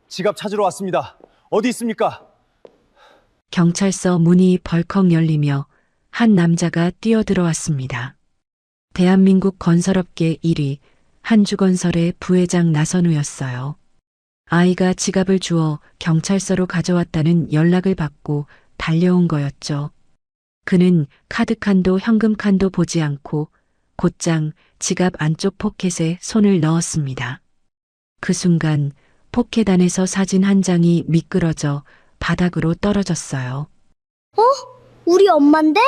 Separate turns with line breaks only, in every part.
지갑 찾으러 왔습니다. 어디 있습니까?
경찰서 문이 벌컥 열리며 한 남자가 뛰어들어왔습니다. 대한민국 건설업계 1위 한주건설의 부회장 나선우였어요. 아이가 지갑을 주워 경찰서로 가져왔다는 연락을 받고 달려온 거였죠. 그는 카드칸도 현금칸도 보지 않고 곧장 지갑 안쪽 포켓에 손을 넣었습니다. 그 순간 포켓 안에서 사진 한 장이 미끄러져 바닥으로 떨어졌어요.
우리 엄만데?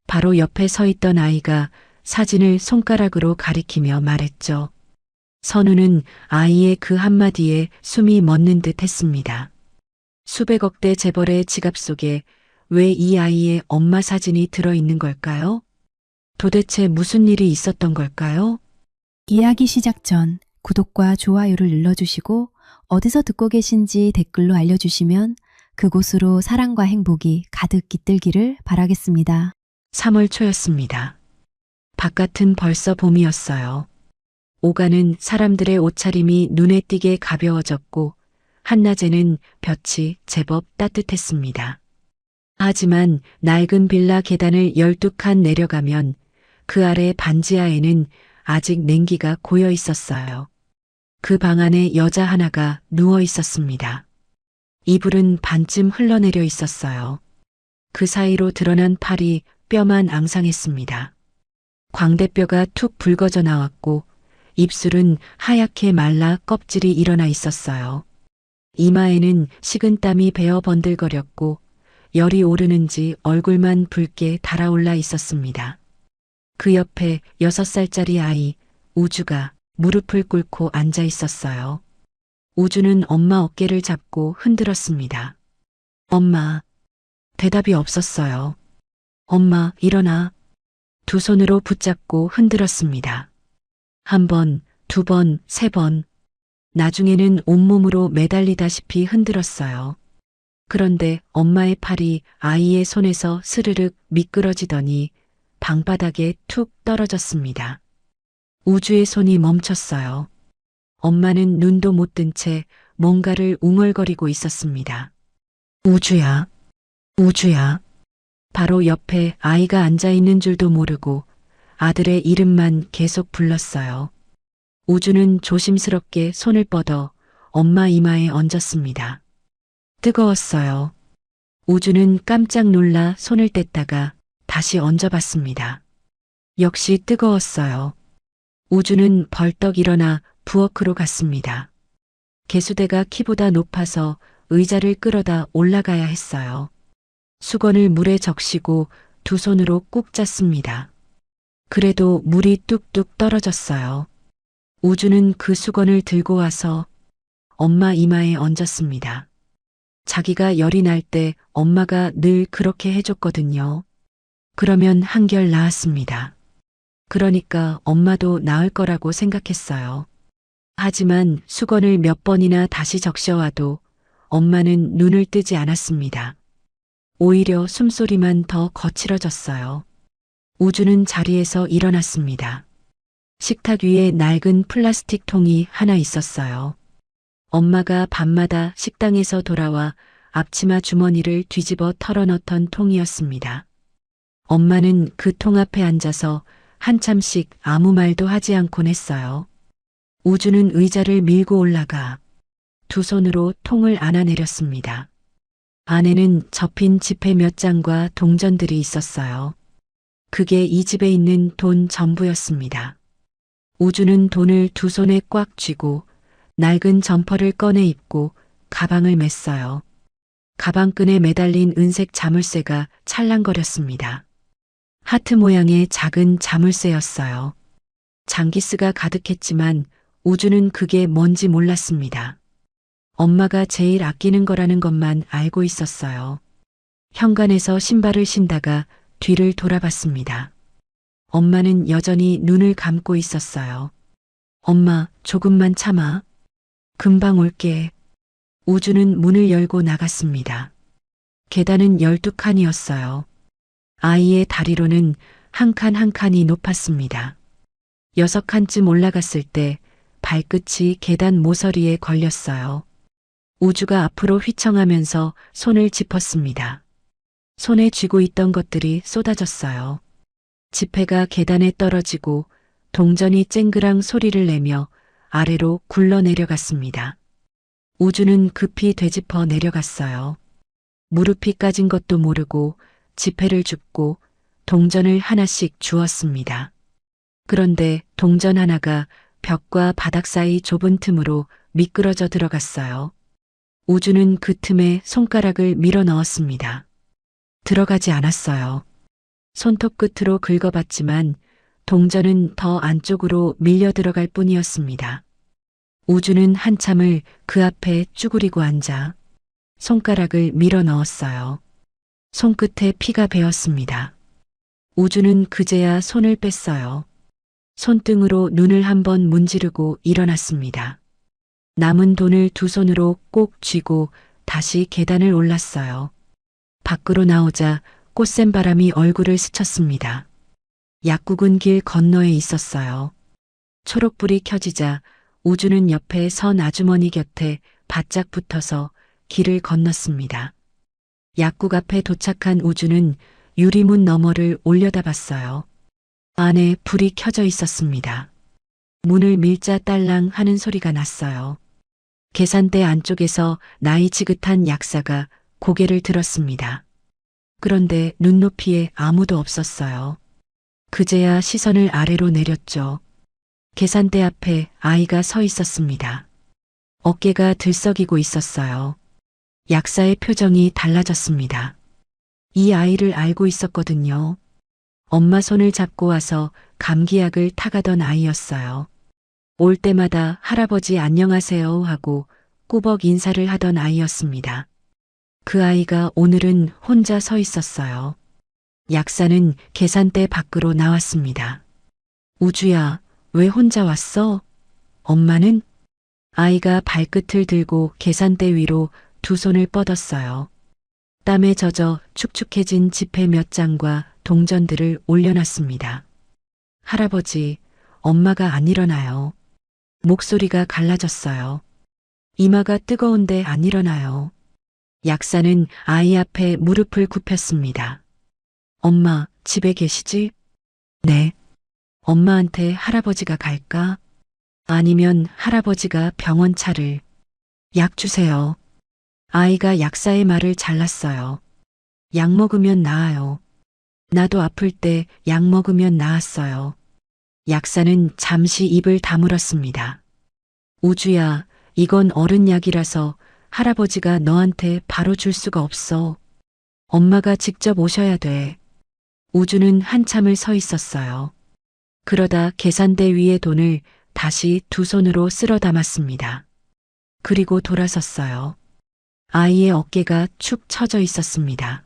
바로 옆에 서 있던 아이가 사진을 손가락으로 가리키며 말했죠. 선우는 아이의 그 한마디에 숨이 멎는 듯 했습니다. 수백억대 재벌의 지갑 속에 왜 이 아이의 엄마 사진이 들어있는 걸까요? 도대체 무슨 일이 있었던 걸까요?
이야기 시작 전 구독과 좋아요를 눌러주시고 어디서 듣고 계신지 댓글로 알려주시면 그곳으로 사랑과 행복이 가득 깃들기를 바라겠습니다.
3월 초였습니다. 바깥은 벌써 봄이었어요. 오가는 사람들의 옷차림이 눈에 띄게 가벼워졌고 한낮에는 볕이 제법 따뜻했습니다. 하지만 낡은 빌라 계단을 12칸 내려가면 그 아래 반지하에는 아직 냉기가 고여 있었어요. 그 방 안에 여자 하나가 누워 있었습니다. 이불은 반쯤 흘러내려 있었어요. 그 사이로 드러난 팔이 뼈만 앙상했습니다. 광대뼈가 툭 붉어져 나왔고 입술은 하얗게 말라 껍질이 일어나 있었어요. 이마에는 식은땀이 배어 번들거렸고 열이 오르는지 얼굴만 붉게 달아올라 있었습니다. 그 옆에 6살짜리 아이 우주가 무릎을 꿇고 앉아 있었어요. 우주는 엄마 어깨를 잡고 흔들었습니다. 엄마. 대답이 없었어요. 엄마, 일어나. 두 손으로 붙잡고 흔들었습니다. 한 번, 두 번, 세 번. 나중에는 온몸으로 매달리다시피 흔들었어요. 그런데 엄마의 팔이 아이의 손에서 스르륵 미끄러지더니 방바닥에 툭 떨어졌습니다. 우주의 손이 멈췄어요. 엄마는 눈도 못 뜬 채 뭔가를 웅얼거리고 있었습니다. 우주야, 우주야. 바로 옆에 아이가 앉아 있는 줄도 모르고 아들의 이름만 계속 불렀어요. 우주는 조심스럽게 손을 뻗어 엄마 이마에 얹었습니다. 뜨거웠어요. 우주는 깜짝 놀라 손을 뗐다가 다시 얹어봤습니다. 역시 뜨거웠어요. 우주는 벌떡 일어나 부엌으로 갔습니다. 개수대가 키보다 높아서 의자를 끌어다 올라가야 했어요. 수건을 물에 적시고 두 손으로 꾹 짰습니다. 그래도 물이 뚝뚝 떨어졌어요. 우주는 그 수건을 들고 와서 엄마 이마에 얹었습니다. 자기가 열이 날 때 엄마가 늘 그렇게 해줬거든요. 그러면 한결 나았습니다. 그러니까 엄마도 나을 거라고 생각했어요. 하지만 수건을 몇 번이나 다시 적셔와도 엄마는 눈을 뜨지 않았습니다. 오히려 숨소리만 더 거칠어졌어요. 우주는 자리에서 일어났습니다. 식탁 위에 낡은 플라스틱 통이 하나 있었어요. 엄마가 밤마다 식당에서 돌아와 앞치마 주머니를 뒤집어 털어넣던 통이었습니다. 엄마는 그 통 앞에 앉아서 한참씩 아무 말도 하지 않곤 했어요. 우주는 의자를 밀고 올라가 두 손으로 통을 안아내렸습니다. 안에는 접힌 지폐 몇 장과 동전들이 있었어요. 그게 이 집에 있는 돈 전부였습니다. 우주는 돈을 두 손에 꽉 쥐고 낡은 점퍼를 꺼내 입고 가방을 맸어요. 가방끈에 매달린 은색 자물쇠가 찰랑거렸습니다. 하트 모양의 작은 자물쇠였어요. 장기스가 가득했지만 우주는 그게 뭔지 몰랐습니다. 엄마가 제일 아끼는 거라는 것만 알고 있었어요. 현관에서 신발을 신다가 뒤를 돌아봤습니다. 엄마는 여전히 눈을 감고 있었어요. 엄마, 조금만 참아. 금방 올게. 우주는 문을 열고 나갔습니다. 계단은 12칸이었어요. 아이의 다리로는 한 칸 한 칸이 높았습니다. 6칸쯤 올라갔을 때 발끝이 계단 모서리에 걸렸어요. 우주가 앞으로 휘청하면서 손을 짚었습니다. 손에 쥐고 있던 것들이 쏟아졌어요. 지폐가 계단에 떨어지고 동전이 쨍그랑 소리를 내며 아래로 굴러 내려갔습니다. 우주는 급히 되짚어 내려갔어요. 무릎이 까진 것도 모르고 지폐를 줍고 동전을 하나씩 주었습니다. 그런데 동전 하나가 벽과 바닥 사이 좁은 틈으로 미끄러져 들어갔어요. 우주는 그 틈에 손가락을 밀어 넣었습니다. 들어가지 않았어요. 손톱 끝으로 긁어봤지만 동전은 더 안쪽으로 밀려 들어갈 뿐이었습니다. 우주는 한참을 그 앞에 쭈그리고 앉아 손가락을 밀어 넣었어요. 손끝에 피가 배었습니다. 우주는 그제야 손을 뺐어요. 손등으로 눈을 한번 문지르고 일어났습니다. 남은 돈을 두 손으로 꼭 쥐고 다시 계단을 올랐어요. 밖으로 나오자 꽃샘 바람이 얼굴을 스쳤습니다. 약국은 길 건너에 있었어요. 초록불이 켜지자 우주는 옆에 선 아주머니 곁에 바짝 붙어서 길을 건넜습니다. 약국 앞에 도착한 우주는 유리문 너머를 올려다봤어요. 안에 불이 켜져 있었습니다. 문을 밀자 딸랑 하는 소리가 났어요. 계산대 안쪽에서 나이 지긋한 약사가 고개를 들었습니다. 그런데 눈높이에 아무도 없었어요. 그제야 시선을 아래로 내렸죠. 계산대 앞에 아이가 서 있었습니다. 어깨가 들썩이고 있었어요. 약사의 표정이 달라졌습니다. 이 아이를 알고 있었거든요. 엄마 손을 잡고 와서 감기약을 타가던 아이였어요. 올 때마다 할아버지 안녕하세요 하고 꾸벅 인사를 하던 아이였습니다. 그 아이가 오늘은 혼자 서 있었어요. 약사는 계산대 밖으로 나왔습니다. 우주야, 왜 혼자 왔어? 엄마는? 아이가 발끝을 들고 계산대 위로 두 손을 뻗었어요. 땀에 젖어 축축해진 지폐 몇 장과 동전들을 올려놨습니다. 할아버지, 엄마가 안 일어나요. 목소리가 갈라졌어요. 이마가 뜨거운데 안 일어나요. 약사는 아이 앞에 무릎을 굽혔습니다. 엄마, 집에 계시지? 네. 엄마한테 할아버지가 갈까? 아니면 할아버지가 병원 차를. 약 주세요. 아이가 약사의 말을 잘랐어요. 약 먹으면 나아요. 나도 아플 때 약 먹으면 나았어요. 약사는 잠시 입을 다물었습니다. 우주야, 이건 어른 약이라서 할아버지가 너한테 바로 줄 수가 없어. 엄마가 직접 오셔야 돼. 우주는 한참을 서 있었어요. 그러다 계산대 위의 돈을 다시 두 손으로 쓸어 담았습니다. 그리고 돌아섰어요. 아이의 어깨가 축 처져 있었습니다.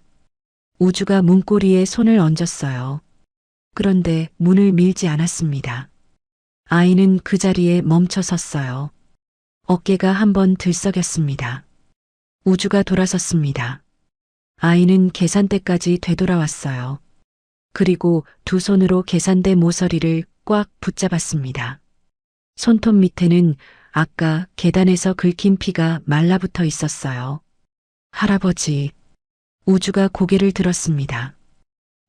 우주가 문고리에 손을 얹었어요. 그런데 문을 밀지 않았습니다. 아이는 그 자리에 멈춰 섰어요. 어깨가 한번 들썩였습니다. 우주가 돌아섰습니다. 아이는 계산대까지 되돌아왔어요. 그리고 두 손으로 계산대 모서리를 꽉 붙잡았습니다. 손톱 밑에는 아까 계단에서 긁힌 피가 말라붙어 있었어요. 할아버지, 우주가 고개를 들었습니다.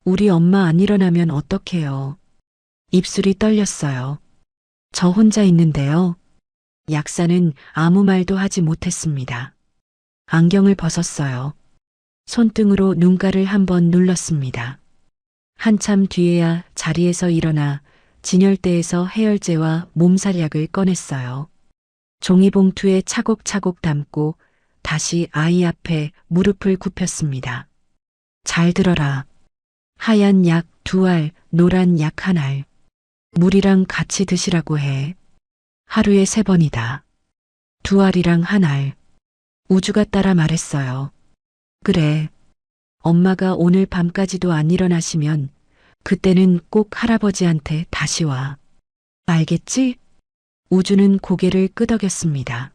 우리 엄마 안 일어나면 어떡해요? 입술이 떨렸어요. 저 혼자 있는데요. 약사는 아무 말도 하지 못했습니다. 안경을 벗었어요. 손등으로 눈가를 한번 눌렀습니다. 한참 뒤에야 자리에서 일어나 진열대에서 해열제와 몸살약을 꺼냈어요. 종이봉투에 차곡차곡 담고 다시 아이 앞에 무릎을 굽혔습니다. 잘 들어라. 하얀 약 2알, 노란 약 1알. 물이랑 같이 드시라고 해. 하루에 3번이다. 2알이랑 1알. 우주가 따라 말했어요. 그래. 엄마가 오늘 밤까지도 안 일어나시면 그때는 꼭 할아버지한테 다시 와. 알겠지? 우주는 고개를 끄덕였습니다.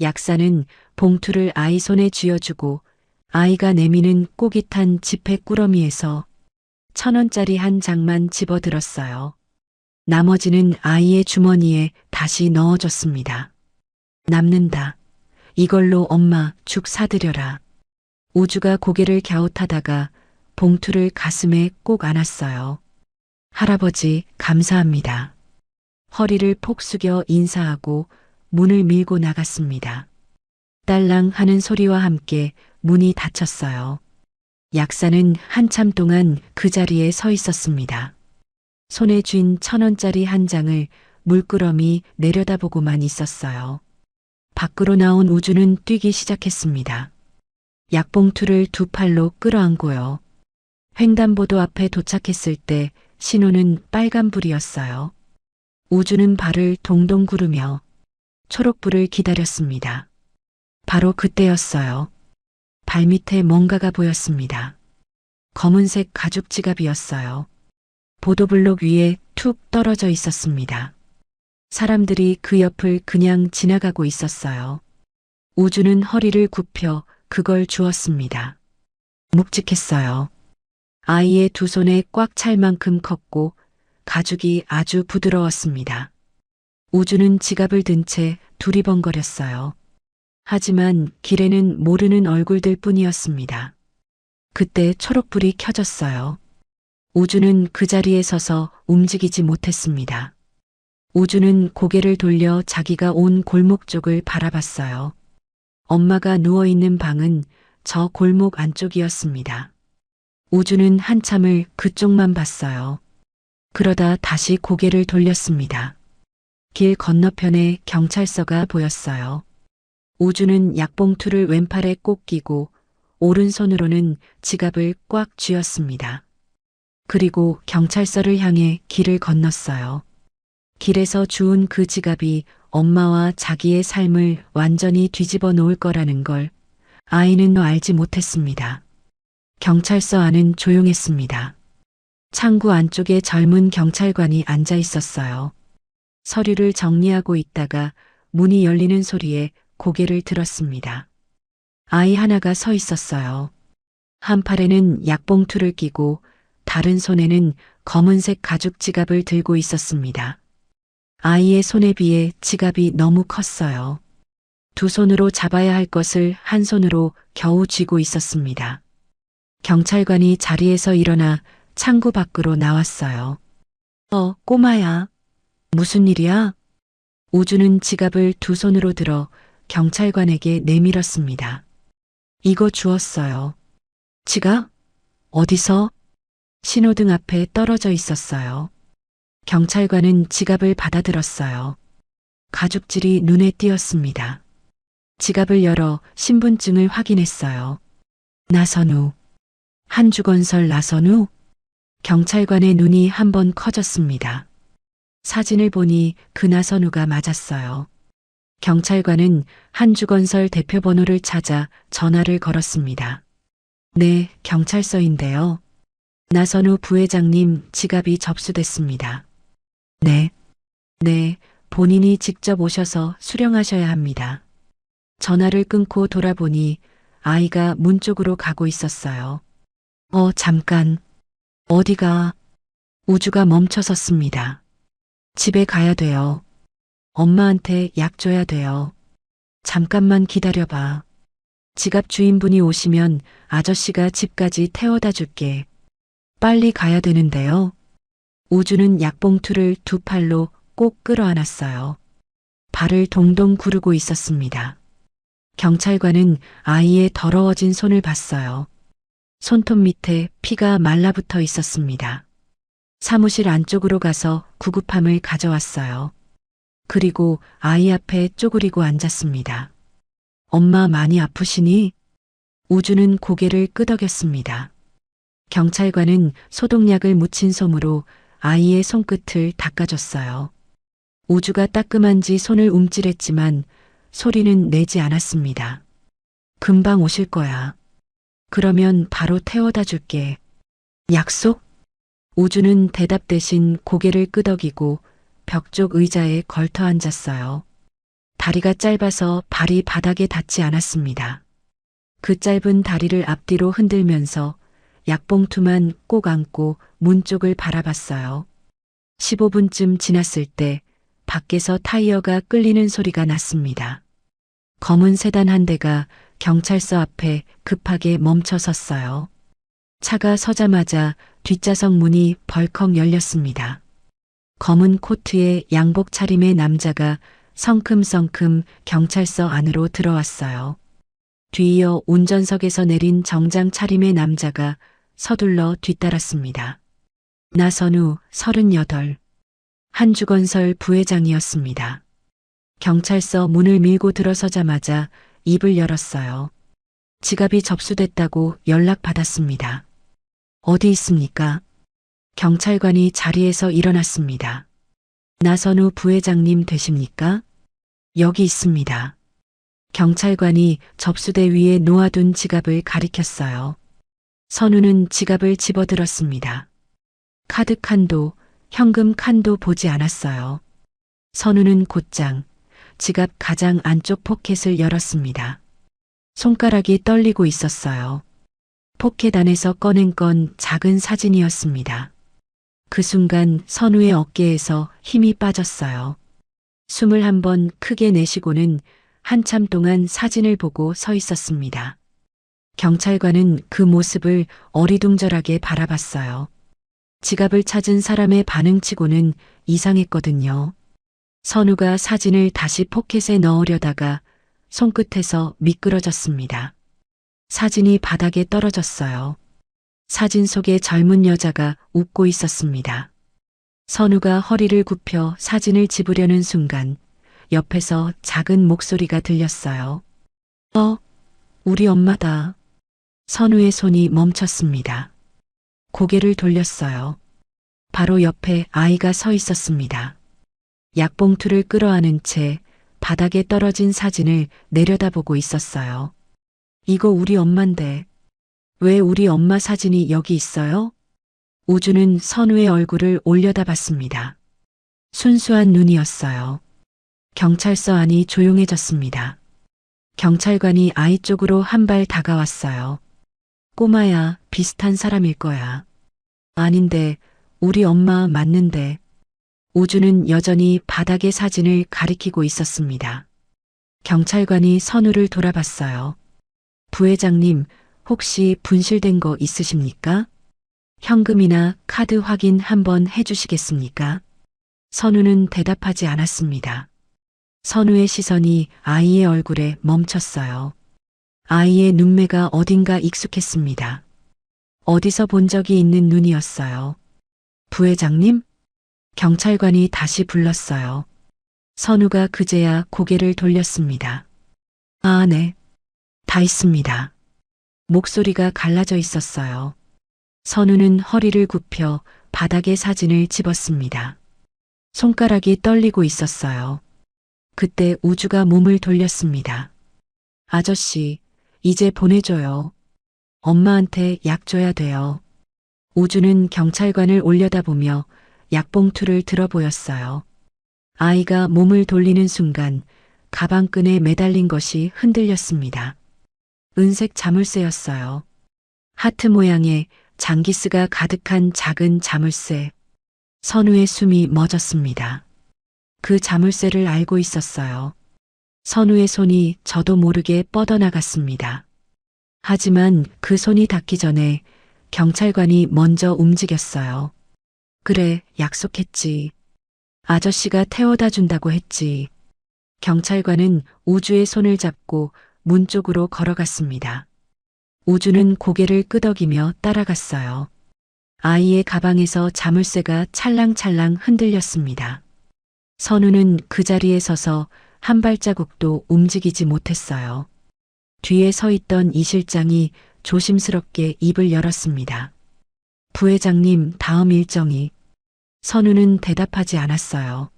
약사는 봉투를 아이 손에 쥐어주고 아이가 내미는 꼬깃한 지폐 꾸러미에서 1,000원짜리 한 장만 집어들었어요. 나머지는 아이의 주머니에 다시 넣어줬습니다. 남는다. 이걸로 엄마 죽 사드려라. 우주가 고개를 갸웃하다가 봉투를 가슴에 꼭 안았어요. 할아버지, 감사합니다. 허리를 폭 숙여 인사하고 문을 밀고 나갔습니다. 딸랑 하는 소리와 함께 문이 닫혔어요. 약사는 한참 동안 그 자리에 서 있었습니다. 손에 쥔 1,000원짜리 한 장을 물끄러미 내려다보고만 있었어요. 밖으로 나온 우주는 뛰기 시작했습니다. 약봉투를 두 팔로 끌어안고요. 횡단보도 앞에 도착했을 때 신호는 빨간불이었어요. 우주는 발을 동동 구르며 초록불을 기다렸습니다. 바로 그때였어요. 발밑에 뭔가가 보였습니다. 검은색 가죽 지갑이었어요. 보도블록 위에 툭 떨어져 있었습니다. 사람들이 그 옆을 그냥 지나가고 있었어요. 우주는 허리를 굽혀 그걸 주었습니다. 묵직했어요. 아이의 두 손에 꽉 찰 만큼 컸고 가죽이 아주 부드러웠습니다. 우주는 지갑을 든 채 두리번거렸어요. 하지만 길에는 모르는 얼굴들 뿐이었습니다. 그때 초록불이 켜졌어요. 우주는 그 자리에 서서 움직이지 못했습니다. 우주는 고개를 돌려 자기가 온 골목 쪽을 바라봤어요. 엄마가 누워있는 방은 저 골목 안쪽이었습니다. 우주는 한참을 그쪽만 봤어요. 그러다 다시 고개를 돌렸습니다. 길 건너편에 경찰서가 보였어요. 우주는 약봉투를 왼팔에 꼭 끼고 오른손으로는 지갑을 꽉 쥐었습니다. 그리고 경찰서를 향해 길을 건넜어요. 길에서 주운 그 지갑이 엄마와 자기의 삶을 완전히 뒤집어 놓을 거라는 걸 아이는 알지 못했습니다. 경찰서 안은 조용했습니다. 창구 안쪽에 젊은 경찰관이 앉아 있었어요. 서류를 정리하고 있다가 문이 열리는 소리에 고개를 들었습니다. 아이 하나가 서 있었어요. 한 팔에는 약봉투를 끼고 다른 손에는 검은색 가죽 지갑을 들고 있었습니다. 아이의 손에 비해 지갑이 너무 컸어요. 두 손으로 잡아야 할 것을 한 손으로 겨우 쥐고 있었습니다. 경찰관이 자리에서 일어나 창구 밖으로 나왔어요. 꼬마야. 무슨 일이야? 우주는 지갑을 두 손으로 들어 경찰관에게 내밀었습니다. 이거 주었어요. 지갑? 어디서? 신호등 앞에 떨어져 있었어요. 경찰관은 지갑을 받아들었어요. 가죽질이 눈에 띄었습니다. 지갑을 열어 신분증을 확인했어요. 나선우. 한주건설 나선우? 경찰관의 눈이 한번 커졌습니다. 사진을 보니 그 나선우가 맞았어요. 경찰관은 한주건설 대표 번호를 찾아 전화를 걸었습니다. 네, 경찰서인데요. 나선우 부회장님 지갑이 접수됐습니다. 네, 본인이 직접 오셔서 수령하셔야 합니다. 전화를 끊고 돌아보니 아이가 문 쪽으로 가고 있었어요. 잠깐. 어디가? 우주가 멈춰섰습니다. 집에 가야 돼요. 엄마한테 약 줘야 돼요. 잠깐만 기다려봐. 지갑 주인분이 오시면 아저씨가 집까지 태워다 줄게. 빨리 가야 되는데요. 우주는 약봉투를 두 팔로 꼭 끌어안았어요. 발을 동동 구르고 있었습니다. 경찰관은 아이의 더러워진 손을 봤어요. 손톱 밑에 피가 말라붙어 있었습니다. 사무실 안쪽으로 가서 구급함을 가져왔어요. 그리고 아이 앞에 쪼그리고 앉았습니다. 엄마 많이 아프시니? 우주는 고개를 끄덕였습니다. 경찰관은 소독약을 묻힌 솜으로 아이의 손끝을 닦아줬어요. 우주가 따끔한지 손을 움찔했지만 소리는 내지 않았습니다. 금방 오실 거야. 그러면 바로 태워다 줄게. 약속? 우주는 대답 대신 고개를 끄덕이고 벽 쪽 의자에 걸터 앉았어요. 다리가 짧아서 발이 바닥에 닿지 않았습니다. 그 짧은 다리를 앞뒤로 흔들면서 약봉투만 꼭 안고 문 쪽을 바라봤어요. 15분쯤 지났을 때 밖에서 타이어가 끌리는 소리가 났습니다. 검은 세단 한 대가 경찰서 앞에 급하게 멈춰 섰어요. 차가 서자마자 뒷좌석 문이 벌컥 열렸습니다. 검은 코트에 양복 차림의 남자가 성큼성큼 경찰서 안으로 들어왔어요. 뒤이어 운전석에서 내린 정장 차림의 남자가 서둘러 뒤따랐습니다. 나선우 38, 한주건설 부회장이었습니다. 경찰서 문을 밀고 들어서자마자 입을 열었어요. 지갑이 접수됐다고 연락받았습니다. 어디 있습니까? 경찰관이 자리에서 일어났습니다. 나선우 부회장님 되십니까? 여기 있습니다. 경찰관이 접수대 위에 놓아둔 지갑을 가리켰어요. 선우는 지갑을 집어들었습니다. 카드 칸도, 현금 칸도 보지 않았어요. 선우는 곧장 지갑 가장 안쪽 포켓을 열었습니다. 손가락이 떨리고 있었어요. 포켓 안에서 꺼낸 건 작은 사진이었습니다. 그 순간 선우의 어깨에서 힘이 빠졌어요. 숨을 한번 크게 내쉬고는 한참 동안 사진을 보고 서 있었습니다. 경찰관은 그 모습을 어리둥절하게 바라봤어요. 지갑을 찾은 사람의 반응치고는 이상했거든요. 선우가 사진을 다시 포켓에 넣으려다가 손끝에서 미끄러졌습니다. 사진이 바닥에 떨어졌어요. 사진 속에 젊은 여자가 웃고 있었습니다. 선우가 허리를 굽혀 사진을 집으려는 순간 옆에서 작은 목소리가 들렸어요. 우리 엄마다. 선우의 손이 멈췄습니다. 고개를 돌렸어요. 바로 옆에 아이가 서 있었습니다. 약봉투를 끌어안은 채 바닥에 떨어진 사진을 내려다보고 있었어요. 이거 우리 엄만데 왜 우리 엄마 사진이 여기 있어요? 우주는 선우의 얼굴을 올려다봤습니다. 순수한 눈이었어요. 경찰서 안이 조용해졌습니다. 경찰관이 아이 쪽으로 한 발 다가왔어요. 꼬마야, 비슷한 사람일 거야. 아닌데, 우리 엄마 맞는데. 우주는 여전히 바닥의 사진을 가리키고 있었습니다. 경찰관이 선우를 돌아봤어요. 부회장님, 혹시 분실된 거 있으십니까? 현금이나 카드 확인 한번 해주시겠습니까? 선우는 대답하지 않았습니다. 선우의 시선이 아이의 얼굴에 멈췄어요. 아이의 눈매가 어딘가 익숙했습니다. 어디서 본 적이 있는 눈이었어요. 부회장님? 경찰관이 다시 불렀어요. 선우가 그제야 고개를 돌렸습니다. 아, 네. 다 있습니다. 목소리가 갈라져 있었어요. 선우는 허리를 굽혀 바닥에 사진을 집었습니다. 손가락이 떨리고 있었어요. 그때 우주가 몸을 돌렸습니다. 아저씨, 이제 보내줘요. 엄마한테 약 줘야 돼요. 우주는 경찰관을 올려다보며 약봉투를 들어 보였어요. 아이가 몸을 돌리는 순간 가방끈에 매달린 것이 흔들렸습니다. 은색 자물쇠였어요. 하트 모양의 장기스가 가득한 작은 자물쇠. 선우의 숨이 멎었습니다. 그 자물쇠를 알고 있었어요. 선우의 손이 저도 모르게 뻗어나갔습니다. 하지만 그 손이 닿기 전에 경찰관이 먼저 움직였어요. 그래, 약속했지. 아저씨가 태워다 준다고 했지. 경찰관은 우주의 손을 잡고 문 쪽으로 걸어갔습니다. 우주는 고개를 끄덕이며 따라갔어요. 아이의 가방에서 자물쇠가 찰랑찰랑 흔들렸습니다. 선우는 그 자리에 서서 한 발자국도 움직이지 못했어요. 뒤에 서 있던 이 실장이 조심스럽게 입을 열었습니다. 부회장님, 다음 일정이. 선우는 대답하지 않았어요.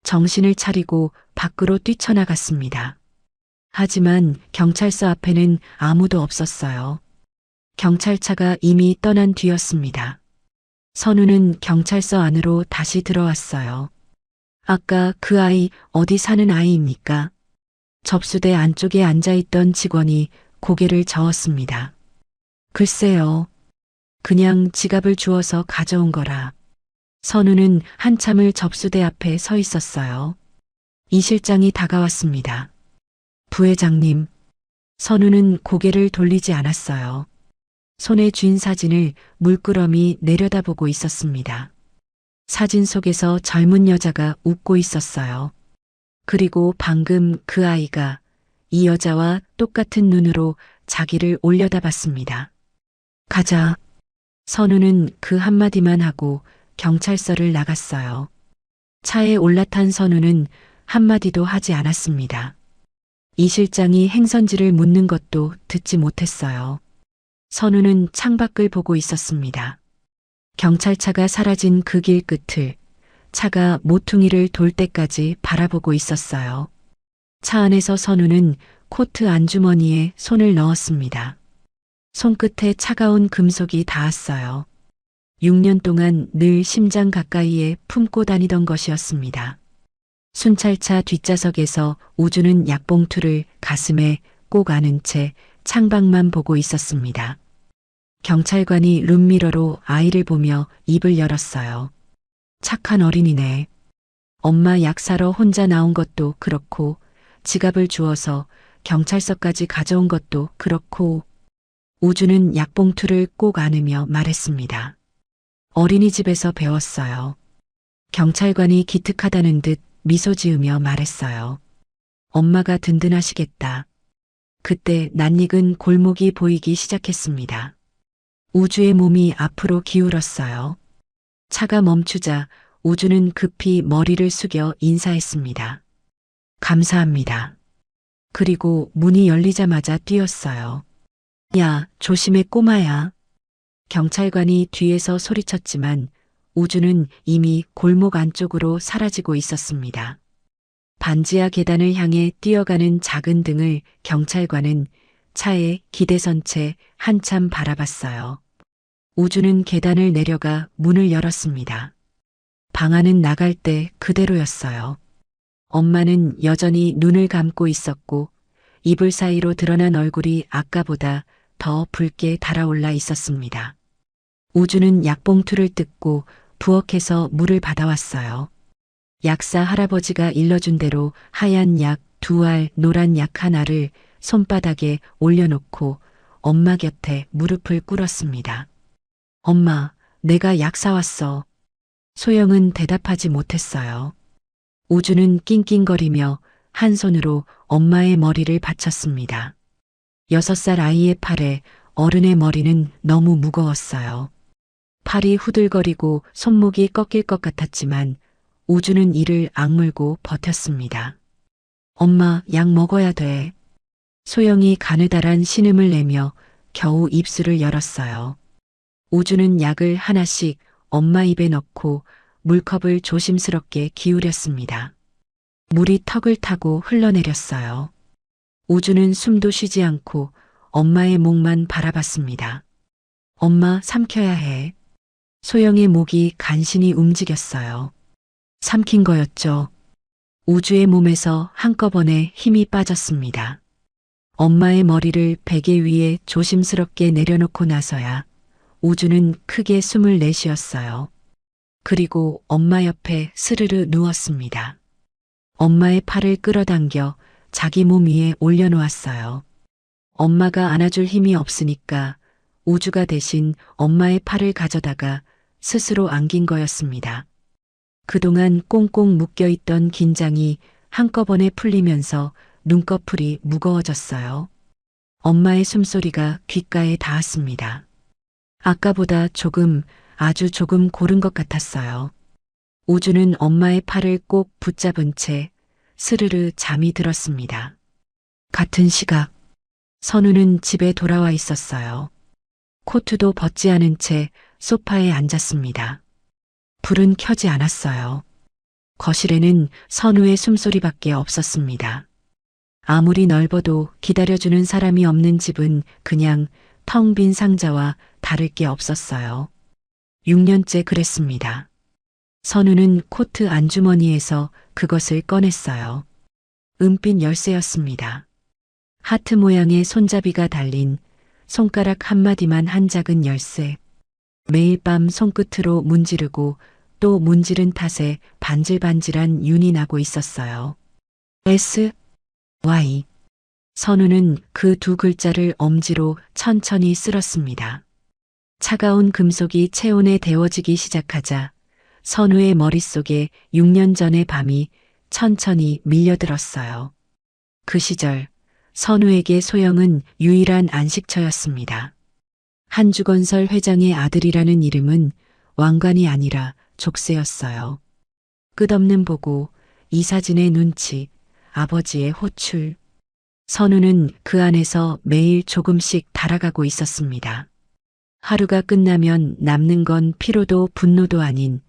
정신을 차리고 밖으로 뛰쳐나갔습니다. 하지만 경찰서 앞에는 아무도 없었어요. 경찰차가 이미 떠난 뒤였습니다. 선우는 경찰서 안으로 다시 들어왔어요. 아까 그 아이 어디 사는 아이입니까? 접수대 안쪽에 앉아있던 직원이 고개를 저었습니다. 글쎄요. 그냥 지갑을 주워서 가져온 거라. 선우는 한참을 접수대 앞에 서 있었어요. 이 실장이 다가왔습니다. 부회장님. 선우는 고개를 돌리지 않았어요. 손에 쥔 사진을 물끄러미 내려다보고 있었습니다. 사진 속에서 젊은 여자가 웃고 있었어요. 그리고 방금 그 아이가 이 여자와 똑같은 눈으로 자기를 올려다봤습니다. 가자. 선우는 그 한마디만 하고 경찰서를 나갔어요. 차에 올라탄 선우는 한마디도 하지 않았습니다. 이 실장이 행선지를 묻는 것도 듣지 못했어요. 선우는 창밖을 보고 있었습니다. 경찰차가 사라진 그 길 끝을 차가 모퉁이를 돌 때까지 바라보고 있었어요. 차 안에서 선우는 코트 안주머니에 손을 넣었습니다. 손끝에 차가운 금속이 닿았어요. 6년 동안 늘 심장 가까이에 품고 다니던 것이었습니다. 순찰차 뒷좌석에서 우주는 약봉투를 가슴에 꼭 안은 채 창밖만 보고 있었습니다. 경찰관이 룸미러로 아이를 보며 입을 열었어요. 착한 어린이네. 엄마 약 사러 혼자 나온 것도 그렇고 지갑을 주워서 경찰서까지 가져온 것도 그렇고. 우주는 약봉투를 꼭 안으며 말했습니다. 어린이집에서 배웠어요. 경찰관이 기특하다는 듯 미소 지으며 말했어요. 엄마가 든든하시겠다. 그때 낯익은 골목이 보이기 시작했습니다. 우주의 몸이 앞으로 기울었어요. 차가 멈추자 우주는 급히 머리를 숙여 인사했습니다. 감사합니다. 그리고 문이 열리자마자 뛰었어요. 야, 조심해 꼬마야. 경찰관이 뒤에서 소리쳤지만 우주는 이미 골목 안쪽으로 사라지고 있었습니다. 반지하 계단을 향해 뛰어가는 작은 등을 경찰관은 차에 기대선 채 한참 바라봤어요. 우주는 계단을 내려가 문을 열었습니다. 방 안은 나갈 때 그대로였어요. 엄마는 여전히 눈을 감고 있었고 이불 사이로 드러난 얼굴이 아까보다 더 붉게 달아올라 있었습니다. 우주는 약봉투를 뜯고 부엌에서 물을 받아왔어요. 약사 할아버지가 일러준 대로 하얀 약 2알, 노란 약 하나를 손바닥에 올려놓고 엄마 곁에 무릎을 꿇었습니다. 엄마, 내가 약 사왔어. 소영은 대답하지 못했어요. 우주는 낑낑거리며 한 손으로 엄마의 머리를 받쳤습니다. 6살 아이의 팔에 어른의 머리는 너무 무거웠어요. 팔이 후들거리고 손목이 꺾일 것 같았지만 우주는 이를 악물고 버텼습니다. 엄마, 약 먹어야 돼. 소영이 가느다란 신음을 내며 겨우 입술을 열었어요. 우주는 약을 하나씩 엄마 입에 넣고 물컵을 조심스럽게 기울였습니다. 물이 턱을 타고 흘러내렸어요. 우주는 숨도 쉬지 않고 엄마의 목만 바라봤습니다. 엄마, 삼켜야 해. 소영의 목이 간신히 움직였어요. 삼킨 거였죠. 우주의 몸에서 한꺼번에 힘이 빠졌습니다. 엄마의 머리를 베개 위에 조심스럽게 내려놓고 나서야 우주는 크게 숨을 내쉬었어요. 그리고 엄마 옆에 스르르 누웠습니다. 엄마의 팔을 끌어당겨 자기 몸 위에 올려놓았어요. 엄마가 안아줄 힘이 없으니까 우주가 대신 엄마의 팔을 가져다가 스스로 안긴 거였습니다. 그동안 꽁꽁 묶여있던 긴장이 한꺼번에 풀리면서 눈꺼풀이 무거워졌어요. 엄마의 숨소리가 귓가에 닿았습니다. 아까보다 조금, 아주 조금 고른 것 같았어요. 우주는 엄마의 팔을 꼭 붙잡은 채 스르르 잠이 들었습니다. 같은 시각, 선우는 집에 돌아와 있었어요. 코트도 벗지 않은 채 소파에 앉았습니다. 불은 켜지 않았어요. 거실에는 선우의 숨소리밖에 없었습니다. 아무리 넓어도 기다려주는 사람이 없는 집은 그냥 텅 빈 상자와 다를 게 없었어요. 6년째 그랬습니다. 선우는 코트 안주머니에서 그것을 꺼냈어요. 은빛 열쇠였습니다. 하트 모양의 손잡이가 달린 손가락 한마디만 한 작은 열쇠. 매일 밤 손끝으로 문지르고 또 문지른 탓에 반질반질한 윤이 나고 있었어요. S, Y. 선우는 그 두 글자를 엄지로 천천히 쓸었습니다. 차가운 금속이 체온에 데워지기 시작하자 선우의 머릿속에 6년 전의 밤이 천천히 밀려들었어요. 그 시절 선우에게 소영은 유일한 안식처였습니다. 한주건설 회장의 아들이라는 이름은 왕관이 아니라 족쇄였어요. 끝없는 보고, 이사진의 눈치, 아버지의 호출. 선우는 그 안에서 매일 조금씩 달아가고 있었습니다. 하루가 끝나면 남는 건 피로도 분노도 아닌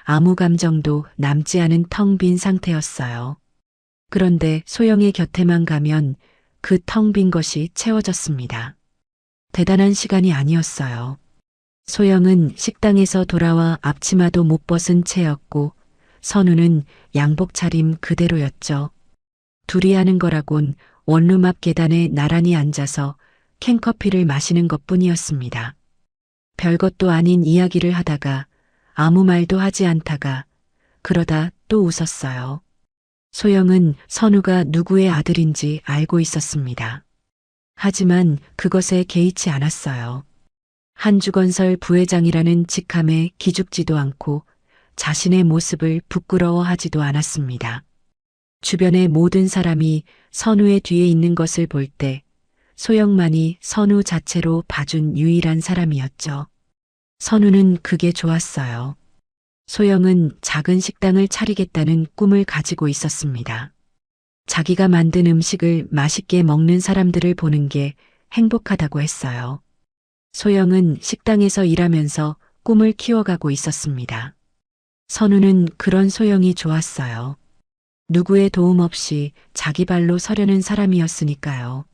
아무 감정도 남지 않은 텅 빈 상태였어요. 그런데 소영의 곁에만 가면 그 텅 빈 것이 채워졌습니다. 대단한 시간이 아니었어요. 소영은 식당에서 돌아와 앞치마도 못 벗은 채였고 선우는 양복 차림 그대로였죠. 둘이 하는 거라곤 원룸 앞 계단에 나란히 앉아서 캔커피를 마시는 것뿐이었습니다. 별것도 아닌 이야기를 하다가 아무 말도 하지 않다가 그러다 또 웃었어요. 소영은 선우가 누구의 아들인지 알고 있었습니다. 하지만 그것에 개의치 않았어요. 한주건설 부회장이라는 직함에 기죽지도 않고 자신의 모습을 부끄러워하지도 않았습니다. 주변의 모든 사람이 선우의 뒤에 있는 것을 볼 때 소영만이 선우 자체로 봐준 유일한 사람이었죠. 선우는 그게 좋았어요. 소영은 작은 식당을 차리겠다는 꿈을 가지고 있었습니다. 자기가 만든 음식을 맛있게 먹는 사람들을 보는 게 행복하다고 했어요. 소영은 식당에서 일하면서 꿈을 키워가고 있었습니다. 선우는 그런 소영이 좋았어요. 누구의 도움 없이 자기 발로 서려는 사람이었으니까요.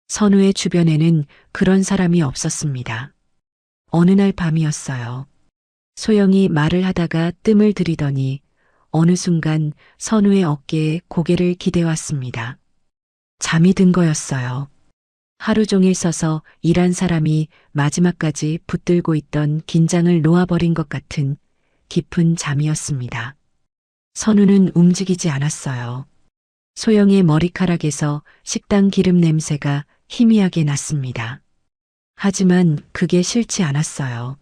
선우의 주변에는 그런 사람이 없었습니다. 어느 날 밤이었어요. 소영이 말을 하다가 뜸을 들이더니 어느 순간 선우의 어깨에 고개를 기대왔습니다. 잠이 든 거였어요. 하루 종일 서서 일한 사람이 마지막까지 붙들고 있던 긴장을 놓아버린 것 같은 깊은 잠이었습니다. 선우는 움직이지 않았어요. 소영의 머리카락에서 식당 기름 냄새가 희미하게 났습니다. 하지만 그게 싫지 않았어요.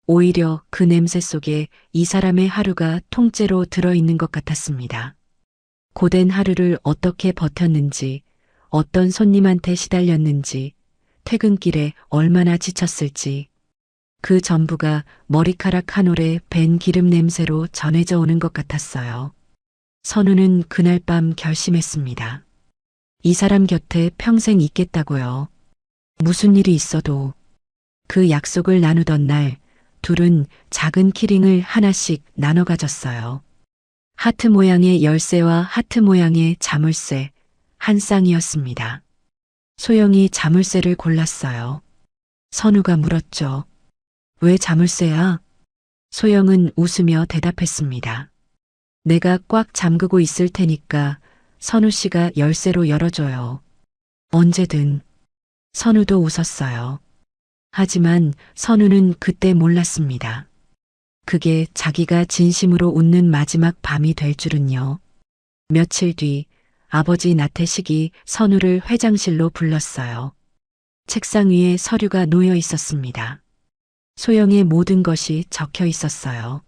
오히려 그 냄새 속에 이 사람의 하루가 통째로 들어있는 것 같았습니다. 고된 하루를 어떻게 버텼는지, 어떤 손님한테 시달렸는지, 퇴근길에 얼마나 지쳤을지, 그 전부가 머리카락 한 올에 밴 기름 냄새로 전해져 오는 것 같았어요. 선우는 그날 밤 결심했습니다. 이 사람 곁에 평생 있겠다고요. 무슨 일이 있어도. 그 약속을 나누던 날 둘은 작은 키링을 하나씩 나눠 가졌어요. 하트 모양의 열쇠와 하트 모양의 자물쇠 한 쌍이었습니다. 소영이 자물쇠를 골랐어요. 선우가 물었죠. 왜 자물쇠야? 소영은 웃으며 대답했습니다. 내가 꽉 잠그고 있을 테니까 선우 씨가 열쇠로 열어줘요. 언제든. 선우도 웃었어요. 하지만 선우는 그때 몰랐습니다. 그게 자기가 진심으로 웃는 마지막 밤이 될 줄은요. 며칠 뒤 아버지 나태식이 선우를 회장실로 불렀어요. 책상 위에 서류가 놓여 있었습니다. 소영의 모든 것이 적혀 있었어요.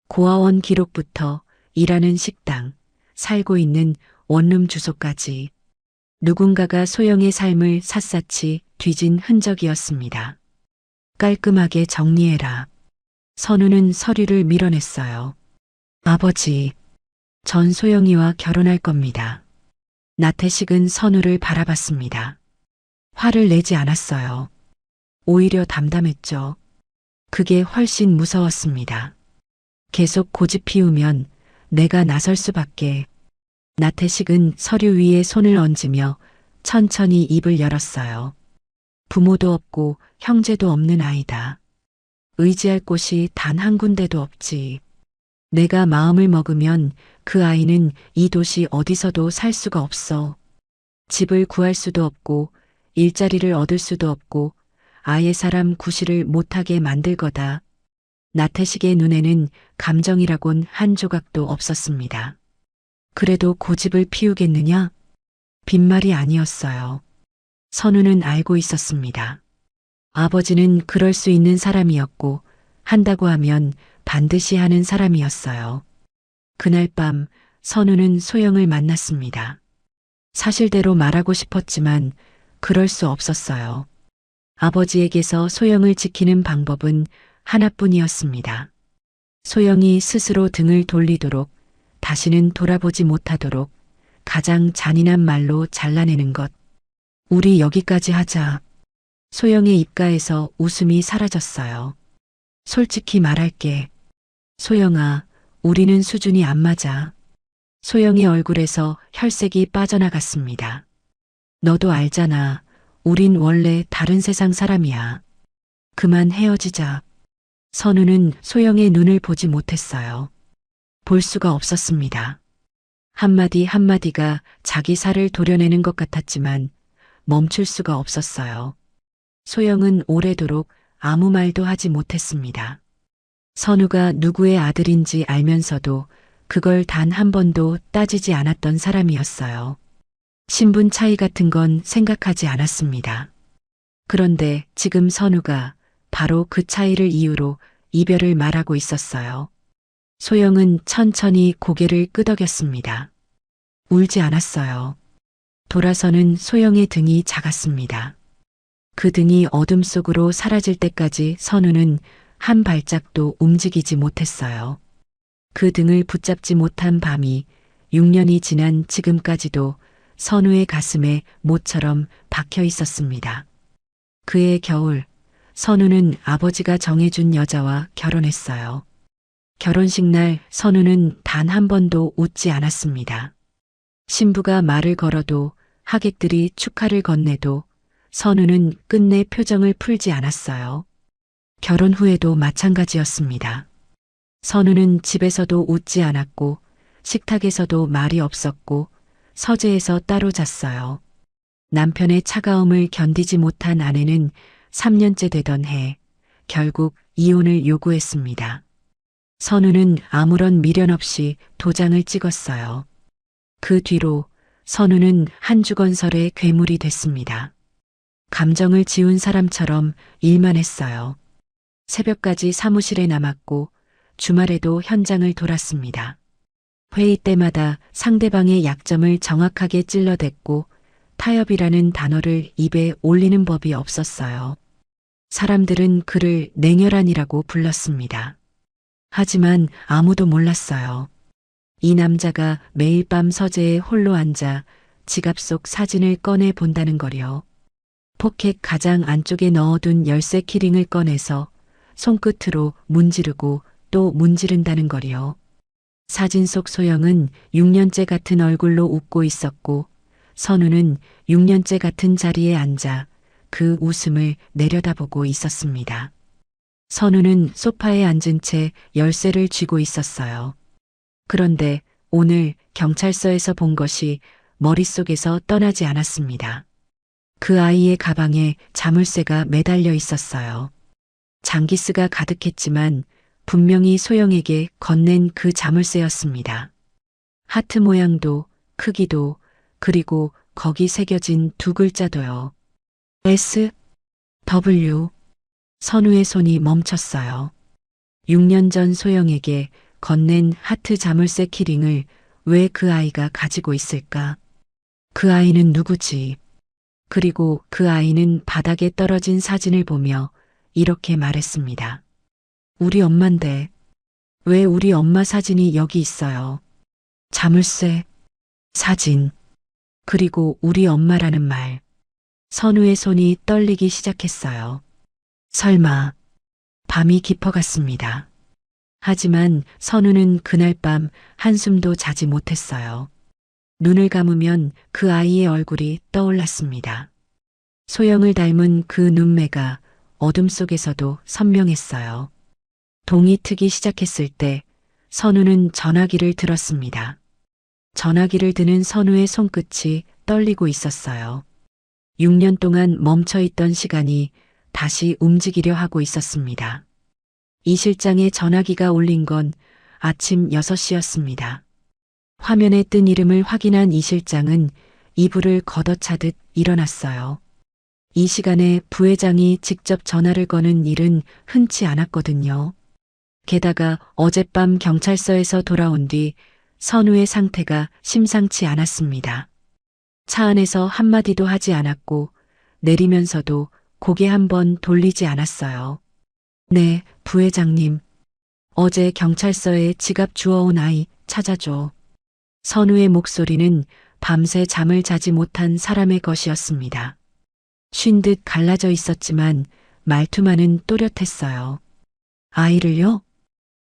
고아원 기록부터 일하는 식당, 살고 있는 원룸 주소까지. 누군가가 소영의 삶을 샅샅이 뒤진 흔적이었습니다. 깔끔하게 정리해라. 선우는 서류를 밀어냈어요. 아버지, 전 소영이와 결혼할 겁니다. 나태식은 선우를 바라봤습니다. 화를 내지 않았어요. 오히려 담담했죠. 그게 훨씬 무서웠습니다. 계속 고집 피우면 내가 나설 수밖에. 나태식은 서류 위에 손을 얹으며 천천히 입을 열었어요. 부모도 없고 형제도 없는 아이다. 의지할 곳이 단 한 군데도 없지. 내가 마음을 먹으면 그 아이는 이 도시 어디서도 살 수가 없어. 집을 구할 수도 없고 일자리를 얻을 수도 없고 아예 사람 구실을 못하게 만들 거다. 나태식의 눈에는 감정이라곤 한 조각도 없었습니다. 그래도 고집을 피우겠느냐? 빈말이 아니었어요. 선우는 알고 있었습니다. 아버지는 그럴 수 있는 사람이었고 한다고 하면 반드시 하는 사람이었어요. 그날 밤 선우는 소영을 만났습니다. 사실대로 말하고 싶었지만 그럴 수 없었어요. 아버지에게서 소영을 지키는 방법은 하나뿐이었습니다. 소영이 스스로 등을 돌리도록, 다시는 돌아보지 못하도록 가장 잔인한 말로 잘라내는 것. 우리 여기까지 하자. 소영의 입가에서 웃음이 사라졌어요. 솔직히 말할게. 소영아, 우리는 수준이 안 맞아. 소영의 얼굴에서 혈색이 빠져나갔습니다. 너도 알잖아. 우린 원래 다른 세상 사람이야. 그만 헤어지자. 선우는 소영의 눈을 보지 못했어요. 볼 수가 없었습니다. 한마디 한마디가 자기 살을 도려내는 것 같았지만 멈출 수가 없었어요. 소영은 오래도록 아무 말도 하지 못했습니다. 선우가 누구의 아들인지 알면서도 그걸 단 한 번도 따지지 않았던 사람이었어요. 신분 차이 같은 건 생각하지 않았습니다. 그런데 지금 선우가 바로 그 차이를 이유로 이별을 말하고 있었어요. 소영은 천천히 고개를 끄덕였습니다. 울지 않았어요. 돌아서는 소영의 등이 작았습니다. 그 등이 어둠 속으로 사라질 때까지 선우는 한 발짝도 움직이지 못했어요. 그 등을 붙잡지 못한 밤이 6년이 지난 지금까지도 선우의 가슴에 못처럼 박혀 있었습니다. 그해 겨울, 선우는 아버지가 정해준 여자와 결혼했어요. 결혼식 날 선우는 단 한 번도 웃지 않았습니다. 신부가 말을 걸어도 하객들이 축하를 건네도 선우는 끝내 표정을 풀지 않았어요. 결혼 후에도 마찬가지였습니다. 선우는 집에서도 웃지 않았고 식탁에서도 말이 없었고 서재에서 따로 잤어요. 남편의 차가움을 견디지 못한 아내는 3년째 되던 해 결국 이혼을 요구했습니다. 선우는 아무런 미련 없이 도장을 찍었어요. 그 뒤로 선우는 한주건설의 괴물이 됐습니다. 감정을 지운 사람처럼 일만 했어요. 새벽까지 사무실에 남았고 주말에도 현장을 돌았습니다. 회의 때마다 상대방의 약점을 정확하게 찔러댔고 타협이라는 단어를 입에 올리는 법이 없었어요. 사람들은 그를 냉혈한이라고 불렀습니다. 하지만 아무도 몰랐어요. 이 남자가 매일 밤 서재에 홀로 앉아 지갑 속 사진을 꺼내 본다는 거요. 포켓 가장 안쪽에 넣어둔 열쇠 키링을 꺼내서 손끝으로 문지르고 또 문지른다는 거요. 사진 속 소영은 6년째 같은 얼굴로 웃고 있었고 선우는 6년째 같은 자리에 앉아 그 웃음을 내려다보고 있었습니다. 선우는 소파에 앉은 채 열쇠를 쥐고 있었어요. 그런데 오늘 경찰서에서 본 것이 머릿속에서 떠나지 않았습니다. 그 아이의 가방에 자물쇠가 매달려 있었어요. 장기스가 가득했지만 분명히 소영에게 건넨 그 자물쇠였습니다. 하트 모양도 크기도 그리고 거기 새겨진 두 글자도요. S, W. 선우의 손이 멈췄어요. 6년 전 소영에게 건넨 하트 자물쇠 키링을 왜 그 아이가 가지고 있을까? 그 아이는 누구지? 그리고 그 아이는 바닥에 떨어진 사진을 보며 이렇게 말했습니다. 우리 엄만데 왜 우리 엄마 사진이 여기 있어요? 자물쇠, 사진, 그리고 우리 엄마라는 말. 선우의 손이 떨리기 시작했어요. 설마 밤이 깊어갔습니다. 하지만 선우는 그날 밤 한숨도 자지 못했어요. 눈을 감으면 그 아이의 얼굴이 떠올랐습니다. 소영을 닮은 그 눈매가 어둠 속에서도 선명했어요. 동이 트기 시작했을 때 선우는 전화기를 들었습니다. 전화기를 드는 선우의 손끝이 떨리고 있었어요. 6년 동안 멈춰있던 시간이 다시 움직이려 하고 있었습니다. 이 실장의 전화기가 울린 건 아침 6시였습니다. 화면에 뜬 이름을 확인한 이 실장은 이불을 걷어차듯 일어났어요. 이 시간에 부회장이 직접 전화를 거는 일은 흔치 않았거든요. 게다가 어젯밤 경찰서에서 돌아온 뒤 선우의 상태가 심상치 않았습니다. 차 안에서 한마디도 하지 않았고 내리면서도 고개 한번 돌리지 않았어요. 네, 부회장님. 어제 경찰서에 지갑 주워온 아이 찾아줘. 선우의 목소리는 밤새 잠을 자지 못한 사람의 것이었습니다. 쉰 듯 갈라져 있었지만 말투만은 또렷했어요. 아이를요?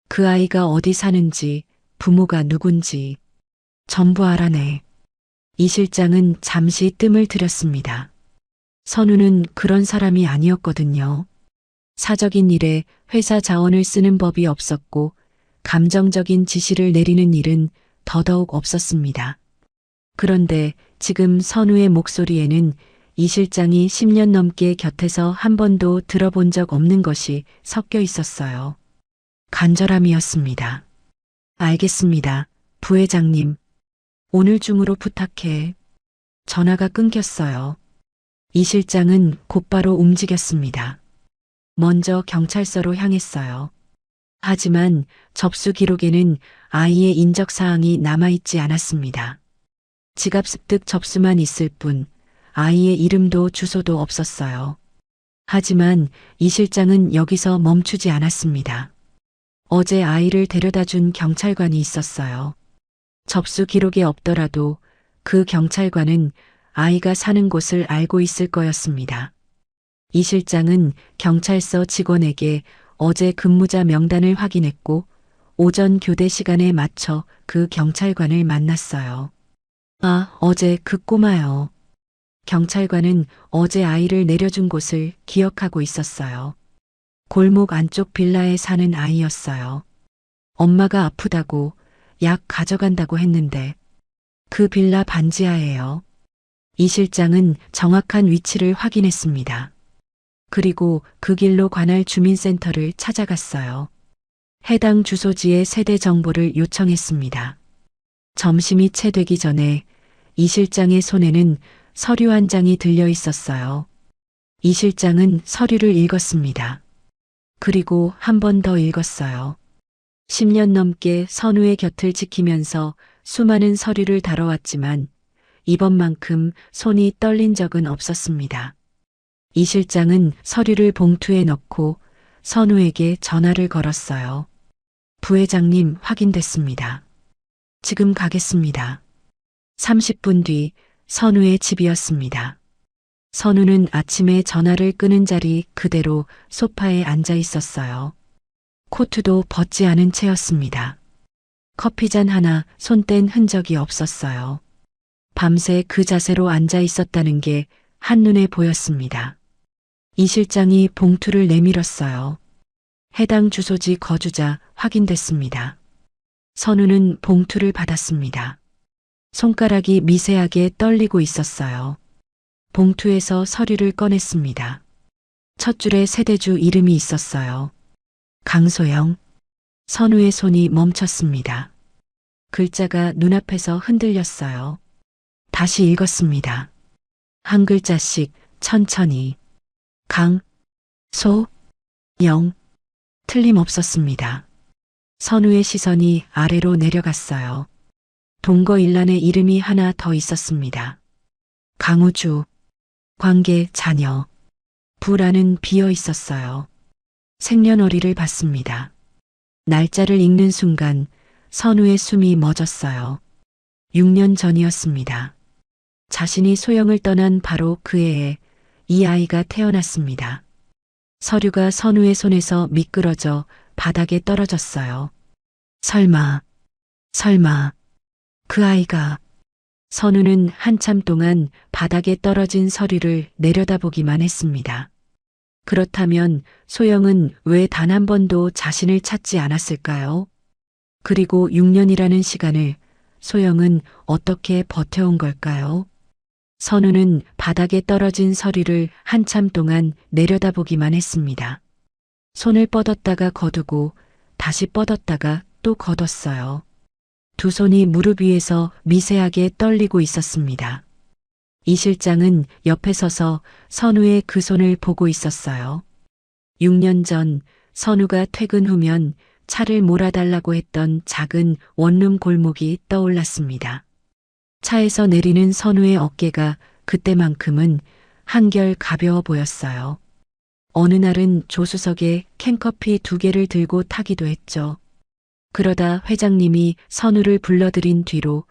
그 아이가 어디 사는지, 부모가 누군지 전부 알아내. 이 실장은 잠시 뜸을 들였습니다. 선우는 그런 사람이 아니었거든요. 사적인 일에 회사 자원을 쓰는 법이 없었고 감정적인 지시를 내리는 일은 더더욱 없었습니다. 그런데 지금 선우의 목소리에는 이 실장이 10년 넘게 곁에서 한 번도 들어본 적 없는 것이 섞여 있었어요. 간절함이었습니다. 알겠습니다, 부회장님. 오늘 중으로 부탁해. 전화가 끊겼어요. 이 실장은 곧바로 움직였습니다. 먼저 경찰서로 향했어요. 하지만 접수 기록에는 아이의 인적사항이 남아있지 않았습니다. 지갑 습득 접수만 있을 뿐 아이의 이름도 주소도 없었어요. 하지만 이 실장은 여기서 멈추지 않았습니다. 어제 아이를 데려다 준 경찰관이 있었어요. 접수 기록에 없더라도 그 경찰관은 아이가 사는 곳을 알고 있을 거였습니다. 이 실장은 경찰서 직원에게 어제 근무자 명단을 확인했고 오전 교대 시간에 맞춰 그 경찰관을 만났어요. 아, 어제 그 꼬마요. 경찰관은 어제 아이를 내려준 곳을 기억하고 있었어요. 골목 안쪽 빌라에 사는 아이였어요. 엄마가 아프다고 약 가져간다고 했는데 그 빌라 반지하예요. 이 실장은 정확한 위치를 확인했습니다. 그리고 그 길로 관할 주민센터를 찾아갔어요. 해당 주소지의 세대 정보를 요청했습니다. 점심이 채 되기 전에 이 실장의 손에는 서류 한 장이 들려 있었어요. 이 실장은 서류를 읽었습니다. 그리고 한 번 더 읽었어요. 10년 넘게 선우의 곁을 지키면서 수많은 서류를 다뤄왔지만 이번만큼 손이 떨린 적은 없었습니다. 이 실장은 서류를 봉투에 넣고 선우에게 전화를 걸었어요. 부회장님, 확인됐습니다. 지금 가겠습니다. 30분 뒤 선우의 집이었습니다. 선우는 아침에 전화를 끄는 자리 그대로 소파에 앉아 있었어요. 코트도 벗지 않은 채였습니다. 커피잔 하나 손뗀 흔적이 없었어요. 밤새 그 자세로 앉아 있었다는 게 한눈에 보였습니다. 이 실장이 봉투를 내밀었어요. 해당 주소지 거주자 확인됐습니다. 선우는 봉투를 받았습니다. 손가락이 미세하게 떨리고 있었어요. 봉투에서 서류를 꺼냈습니다. 첫 줄에 세대주 이름이 있었어요. 강소영. 선우의 손이 멈췄습니다. 글자가 눈앞에서 흔들렸어요. 다시 읽었습니다. 한 글자씩 천천히. 강, 소, 영. 틀림없었습니다. 선우의 시선이 아래로 내려갔어요. 동거 일란에 이름이 하나 더 있었습니다. 강우주. 관계 자녀. 부라는 비어 있었어요. 생년월일을 봤습니다. 날짜를 읽는 순간 선우의 숨이 멎었어요. 6년 전이었습니다. 자신이 소영을 떠난 바로 그 해에 이 아이가 태어났습니다. 서류가 선우의 손에서 미끄러져 바닥에 떨어졌어요. 설마 그 아이가. 선우는 한참 동안 바닥에 떨어진 서류를 내려다보기만 했습니다. 그렇다면 소영은 왜 단 한 번도 자신을 찾지 않았을까요? 그리고 6년이라는 시간을 소영은 어떻게 버텨온 걸까요? 선우는 바닥에 떨어진 서류를 한참 동안 내려다보기만 했습니다. 손을 뻗었다가 거두고 다시 뻗었다가 또 거뒀어요. 두 손이 무릎 위에서 미세하게 떨리고 있었습니다. 이 실장은 옆에 서서 선우의 그 손을 보고 있었어요. 6년 전 선우가 퇴근 후면 차를 몰아달라고 했던 작은 원룸 골목이 떠올랐습니다. 차에서 내리는 선우의 어깨가 그때만큼은 한결 가벼워 보였어요. 어느 날은 조수석에 캔커피 2개를 들고 타기도 했죠. 그러다 회장님이 선우를 불러들인 뒤로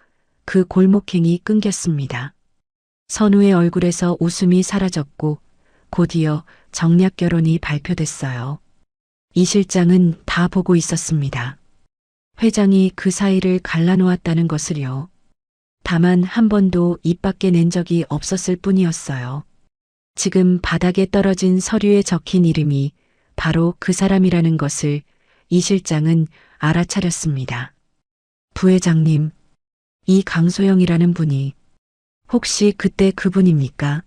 그 골목행이 끊겼습니다. 선우의 얼굴에서 웃음이 사라졌고 곧이어 정략 결혼이 발표됐어요. 이 실장은 다 보고 있었습니다. 회장이 그 사이를 갈라놓았다는 것을요. 다만 한 번도 입 밖에 낸 적이 없었을 뿐이었어요. 지금 바닥에 떨어진 서류에 적힌 이름이 바로 그 사람이라는 것을 이 실장은 알아차렸습니다. 부회장님, 이 강소영이라는 분이 혹시 그때 그분입니까?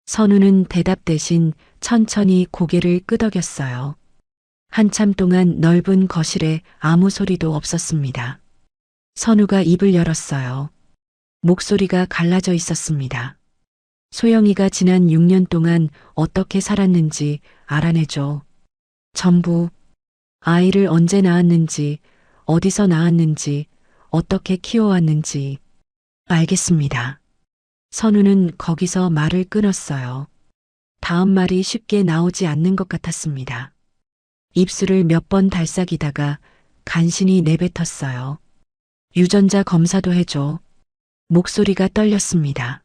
선우는 대답 대신 천천히 고개를 끄덕였어요. 한참 동안 넓은 거실에 아무 소리도 없었습니다. 선우가 입을 열었어요. 목소리가 갈라져 있었습니다. 소영이가 지난 6년 동안 어떻게 살았는지 알아내줘. 전부 아이를 언제 낳았는지, 어디서 낳았는지, 어떻게 키워왔는지. 알겠습니다. 선우는 거기서 말을 끊었어요. 다음 말이 쉽게 나오지 않는 것 같았습니다. 입술을 몇 번 달싹이다가 간신히 내뱉었어요. 유전자 검사도 해줘. 목소리가 떨렸습니다.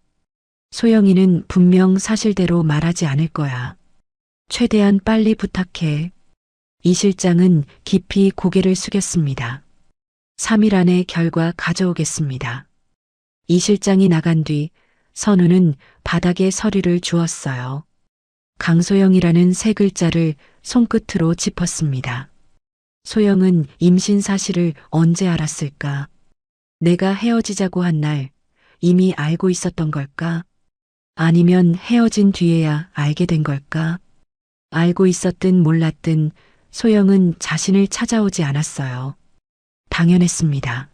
소영이는 분명 사실대로 말하지 않을 거야. 최대한 빨리 부탁해. 이 실장은 깊이 고개를 숙였습니다. 3일 안에 결과 가져오겠습니다. 이 실장이 나간 뒤 선우는 바닥에 서류를 주었어요. 강소영이라는 3글자를 손끝으로 짚었습니다. 소영은 임신 사실을 언제 알았을까? 내가 헤어지자고 한 날 이미 알고 있었던 걸까? 아니면 헤어진 뒤에야 알게 된 걸까? 알고 있었든 몰랐든 소영은 자신을 찾아오지 않았어요. 당연했습니다.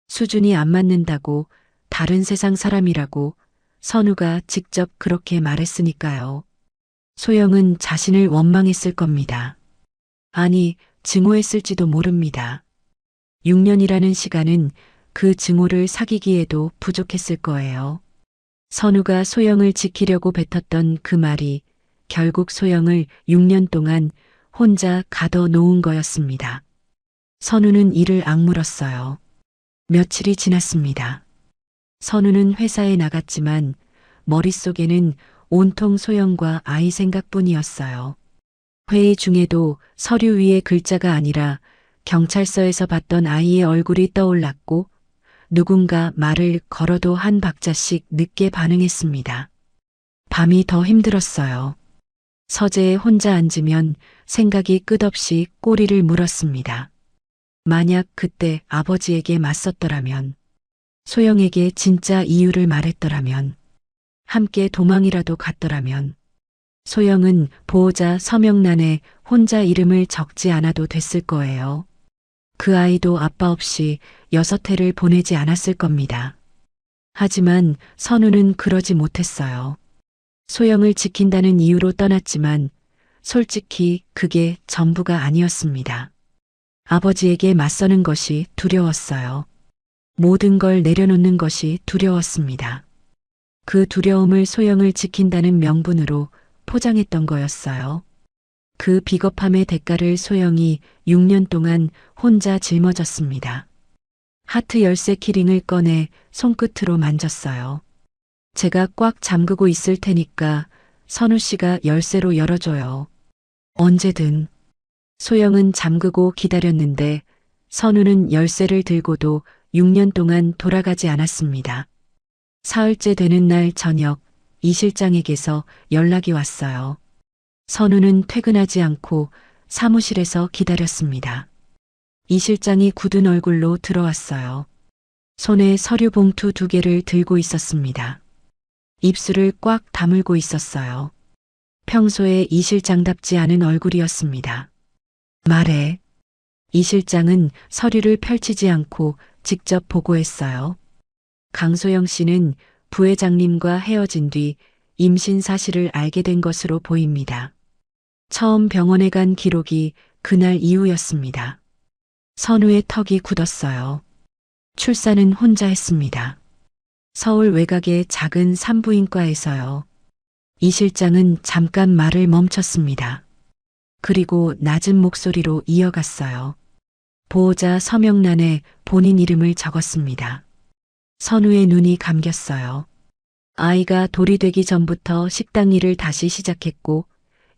수준이 안 맞는다고, 다른 세상 사람이라고 선우가 직접 그렇게 말했으니까요. 소영은 자신을 원망했을 겁니다. 아니, 증오했을지도 모릅니다. 6년이라는 시간은 그 증오를 사귀기에도 부족했을 거예요. 선우가 소영을 지키려고 뱉었던 그 말이 결국 소영을 6년 동안 혼자 가둬 놓은 거였습니다. 선우는 이를 악물었어요. 며칠이 지났습니다. 선우는 회사에 나갔지만 머릿속에는 온통 소영과 아이 생각뿐이었어요. 회의 중에도 서류 위에 글자가 아니라 경찰서에서 봤던 아이의 얼굴이 떠올랐고 누군가 말을 걸어도 한 박자씩 늦게 반응했습니다. 밤이 더 힘들었어요. 서재에 혼자 앉으면 생각이 끝없이 꼬리를 물었습니다. 만약 그때 아버지에게 맞섰더라면, 소영에게 진짜 이유를 말했더라면, 함께 도망이라도 갔더라면, 소영은 보호자 서명란에 혼자 이름을 적지 않아도 됐을 거예요. 그 아이도 아빠 없이 6해를 보내지 않았을 겁니다. 하지만 선우는 그러지 못했어요. 소영을 지킨다는 이유로 떠났지만 솔직히 그게 전부가 아니었습니다. 아버지에게 맞서는 것이 두려웠어요. 모든 걸 내려놓는 것이 두려웠습니다. 그 두려움을 소영을 지킨다는 명분으로 포장했던 거였어요. 그 비겁함의 대가를 소영이 6년 동안 혼자 짊어졌습니다. 하트 열쇠 키링을 꺼내 손끝으로 만졌어요. 제가 꽉 잠그고 있을 테니까 선우 씨가 열쇠로 열어줘요. 언제든. 소영은 잠그고 기다렸는데 선우는 열쇠를 들고도 6년 동안 돌아가지 않았습니다. 사흘째 되는 날 저녁 이 실장에게서 연락이 왔어요. 선우는 퇴근하지 않고 사무실에서 기다렸습니다. 이 실장이 굳은 얼굴로 들어왔어요. 손에 서류 봉투 2개를 들고 있었습니다. 입술을 꽉 다물고 있었어요. 평소에 이 실장답지 않은 얼굴이었습니다. 말해. 이 실장은 서류를 펼치지 않고 직접 보고했어요. 강소영 씨는 부회장님과 헤어진 뒤 임신 사실을 알게 된 것으로 보입니다. 처음 병원에 간 기록이 그날 이후였습니다. 선우의 턱이 굳었어요. 출산은 혼자 했습니다. 서울 외곽의 작은 산부인과에서요. 이 실장은 잠깐 말을 멈췄습니다. 그리고 낮은 목소리로 이어갔어요. 보호자 서명란에 본인 이름을 적었습니다. 선우의 눈이 감겼어요. 아이가 돌이 되기 전부터 식당 일을 다시 시작했고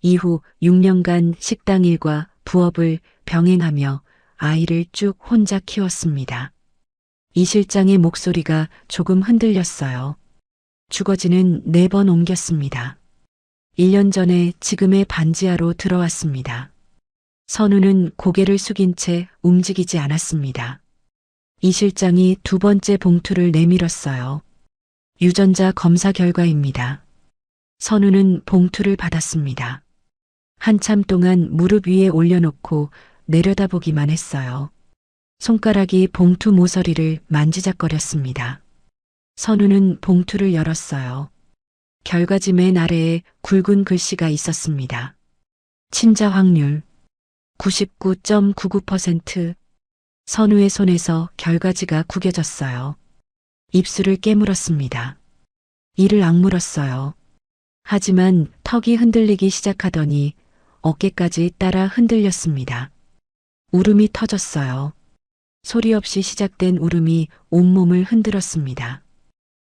이후 6년간 식당 일과 부업을 병행하며 아이를 쭉 혼자 키웠습니다. 이 실장의 목소리가 조금 흔들렸어요. 주거지는 4번 옮겼습니다. 1년 전에 지금의 반지하로 들어왔습니다. 선우는 고개를 숙인 채 움직이지 않았습니다. 이 실장이 2번째 봉투를 내밀었어요. 유전자 검사 결과입니다. 선우는 봉투를 받았습니다. 한참 동안 무릎 위에 올려놓고 내려다보기만 했어요. 손가락이 봉투 모서리를 만지작거렸습니다. 선우는 봉투를 열었어요. 결과지 맨 아래에 굵은 글씨가 있었습니다. 친자 확률 99.99%. 선우의 손에서 결과지가 구겨졌어요. 입술을 깨물었습니다. 이를 악물었어요. 하지만 턱이 흔들리기 시작하더니 어깨까지 따라 흔들렸습니다. 울음이 터졌어요. 소리 없이 시작된 울음이 온몸을 흔들었습니다.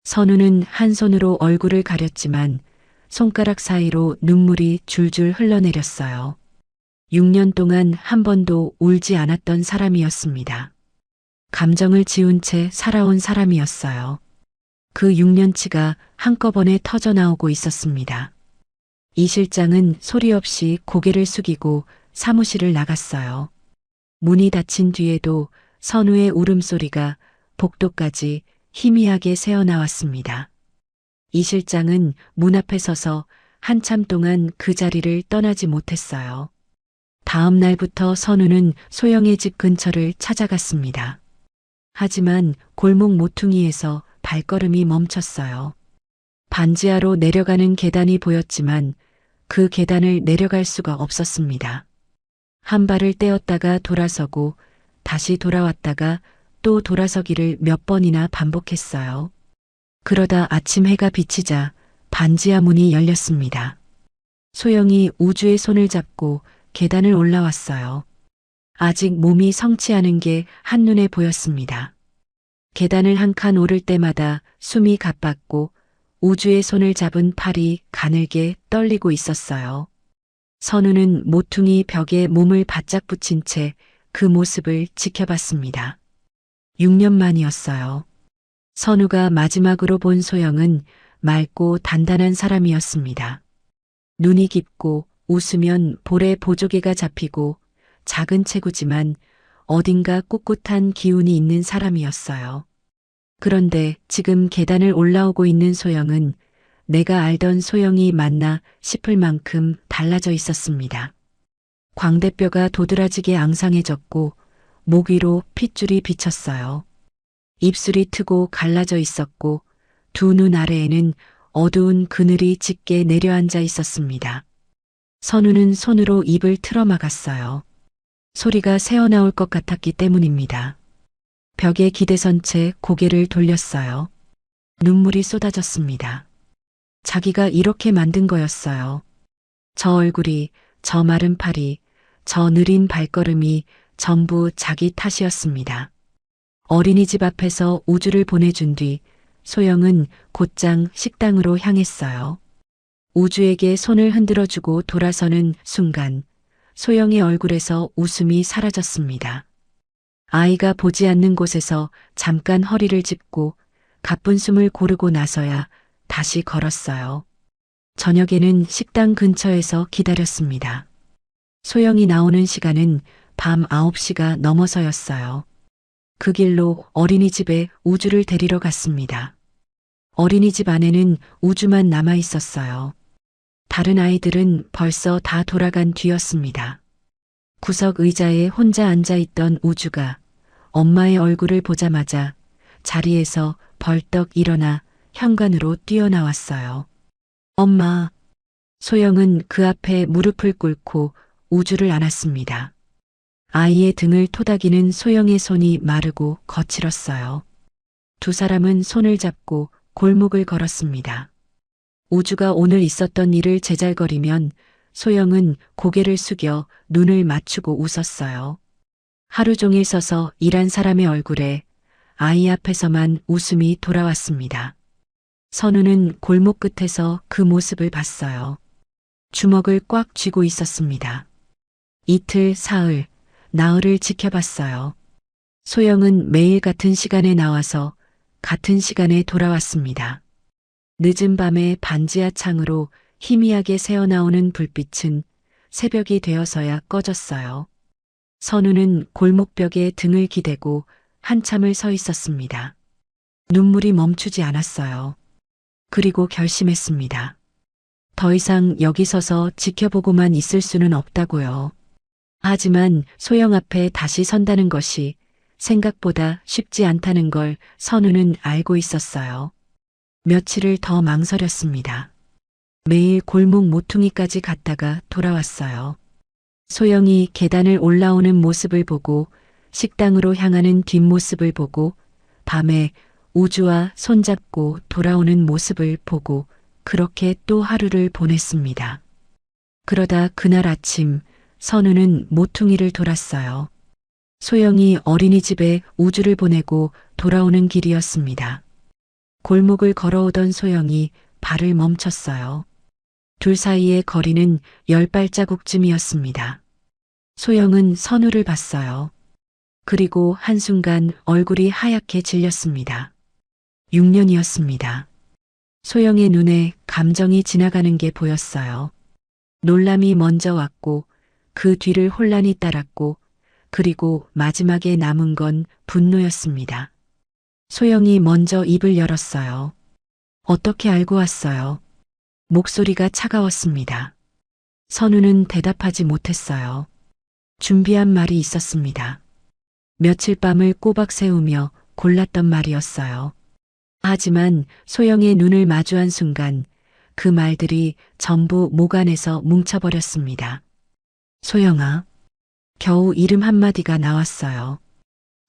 선우는 한 손으로 얼굴을 가렸지만 손가락 사이로 눈물이 줄줄 흘러내렸어요. 6년 동안 한 번도 울지 않았던 사람이었습니다. 감정을 지운 채 살아온 사람이었어요. 그 6년치가 한꺼번에 터져나오고 있었습니다. 이 실장은 소리 없이 고개를 숙이고 사무실을 나갔어요. 문이 닫힌 뒤에도 선우의 울음소리가 복도까지 희미하게 새어나왔습니다. 이 실장은 문 앞에 서서 한참 동안 그 자리를 떠나지 못했어요. 다음 날부터 선우는 소영의 집 근처를 찾아갔습니다. 하지만 골목 모퉁이에서 발걸음이 멈췄어요. 반지하로 내려가는 계단이 보였지만 그 계단을 내려갈 수가 없었습니다. 한 발을 떼었다가 돌아서고 다시 돌아왔다가 또 돌아서기를 몇 번이나 반복했어요. 그러다 아침 해가 비치자 반지하 문이 열렸습니다. 소영이 우주의 손을 잡고 계단을 올라왔어요. 아직 몸이 성취하는 게 한눈에 보였습니다. 계단을 한 칸 오를 때마다 숨이 가빴고 우주의 손을 잡은 팔이 가늘게 떨리고 있었어요. 선우는 모퉁이 벽에 몸을 바짝 붙인 채 그 모습을 지켜봤습니다. 6년 만이었어요. 선우가 마지막으로 본 소영은 맑고 단단한 사람이었습니다. 눈이 깊고 웃으면 볼에 보조개가 잡히고 작은 체구지만 어딘가 꿋꿋한 기운이 있는 사람이었어요. 그런데 지금 계단을 올라오고 있는 소영은 내가 알던 소영이 맞나 싶을 만큼 달라져 있었습니다. 광대뼈가 도드라지게 앙상해졌고 목 위로 핏줄이 비쳤어요. 입술이 트고 갈라져 있었고 두 눈 아래에는 어두운 그늘이 짙게 내려앉아 있었습니다. 선우는 손으로 입을 틀어막았어요. 소리가 새어나올 것 같았기 때문입니다. 벽에 기대선 채 고개를 돌렸어요. 눈물이 쏟아졌습니다. 자기가 이렇게 만든 거였어요. 저 얼굴이, 저 마른 팔이, 저 느린 발걸음이 전부 자기 탓이었습니다. 어린이집 앞에서 우주를 보내준 뒤 소영은 곧장 식당으로 향했어요. 우주에게 손을 흔들어주고 돌아서는 순간 소영의 얼굴에서 웃음이 사라졌습니다. 아이가 보지 않는 곳에서 잠깐 허리를 짚고 가쁜 숨을 고르고 나서야 다시 걸었어요. 저녁에는 식당 근처에서 기다렸습니다. 소영이 나오는 시간은 밤 9시가 넘어서였어요. 그 길로 어린이집에 우주를 데리러 갔습니다. 어린이집 안에는 우주만 남아 있었어요. 다른 아이들은 벌써 다 돌아간 뒤였습니다. 구석 의자에 혼자 앉아있던 우주가 엄마의 얼굴을 보자마자 자리에서 벌떡 일어나 현관으로 뛰어나왔어요. 엄마. 소영은 그 앞에 무릎을 꿇고 우주를 안았습니다. 아이의 등을 토닥이는 소영의 손이 마르고 거칠었어요. 두 사람은 손을 잡고 골목을 걸었습니다. 우주가 오늘 있었던 일을 제잘거리면 소영은 고개를 숙여 눈을 맞추고 웃었어요. 하루 종일 서서 일한 사람의 얼굴에 아이 앞에서만 웃음이 돌아왔습니다. 선우는 골목 끝에서 그 모습을 봤어요. 주먹을 꽉 쥐고 있었습니다. 이틀, 사흘, 나흘을 지켜봤어요. 소영은 매일 같은 시간에 나와서 같은 시간에 돌아왔습니다. 늦은 밤에 반지하 창으로 희미하게 새어나오는 불빛은 새벽이 되어서야 꺼졌어요. 선우는 골목벽에 등을 기대고 한참을 서 있었습니다. 눈물이 멈추지 않았어요. 그리고 결심했습니다. 더 이상 여기 서서 지켜보고만 있을 수는 없다고요. 하지만 소영 앞에 다시 선다는 것이 생각보다 쉽지 않다는 걸 선우는 알고 있었어요. 며칠을 더 망설였습니다. 매일 골목 모퉁이까지 갔다가 돌아왔어요. 소영이 계단을 올라오는 모습을 보고 식당으로 향하는 뒷모습을 보고 밤에 우주와 손잡고 돌아오는 모습을 보고 그렇게 또 하루를 보냈습니다. 그러다 그날 아침 선우는 모퉁이를 돌았어요. 소영이 어린이집에 우주를 보내고 돌아오는 길이었습니다. 골목을 걸어오던 소영이 발을 멈췄어요. 둘 사이의 거리는 10발자국쯤이었습니다. 소영은 선우를 봤어요. 그리고 한순간 얼굴이 하얗게 질렸습니다. 6년이었습니다. 소영의 눈에 감정이 지나가는 게 보였어요. 놀람이 먼저 왔고 그 뒤를 혼란이 따랐고 그리고 마지막에 남은 건 분노였습니다. 소영이 먼저 입을 열었어요. 어떻게 알고 왔어요? 목소리가 차가웠습니다. 선우는 대답하지 못했어요. 준비한 말이 있었습니다. 며칠 밤을 꼬박 세우며 골랐던 말이었어요. 하지만 소영의 눈을 마주한 순간 그 말들이 전부 목 안에서 뭉쳐버렸습니다. 소영아. 겨우 이름 한마디가 나왔어요.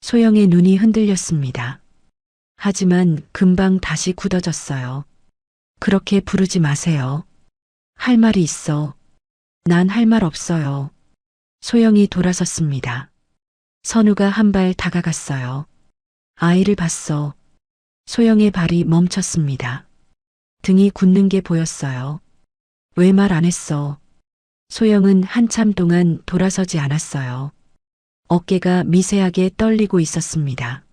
소영의 눈이 흔들렸습니다. 하지만 금방 다시 굳어졌어요. 그렇게 부르지 마세요. 할 말이 있어. 난 할 말 없어요. 소영이 돌아섰습니다. 선우가 한 발 다가갔어요. 아이를 봤어. 소영의 발이 멈췄습니다. 등이 굳는 게 보였어요. 왜 말 안 했어? 소영은 한참 동안 돌아서지 않았어요. 어깨가 미세하게 떨리고 있었습니다.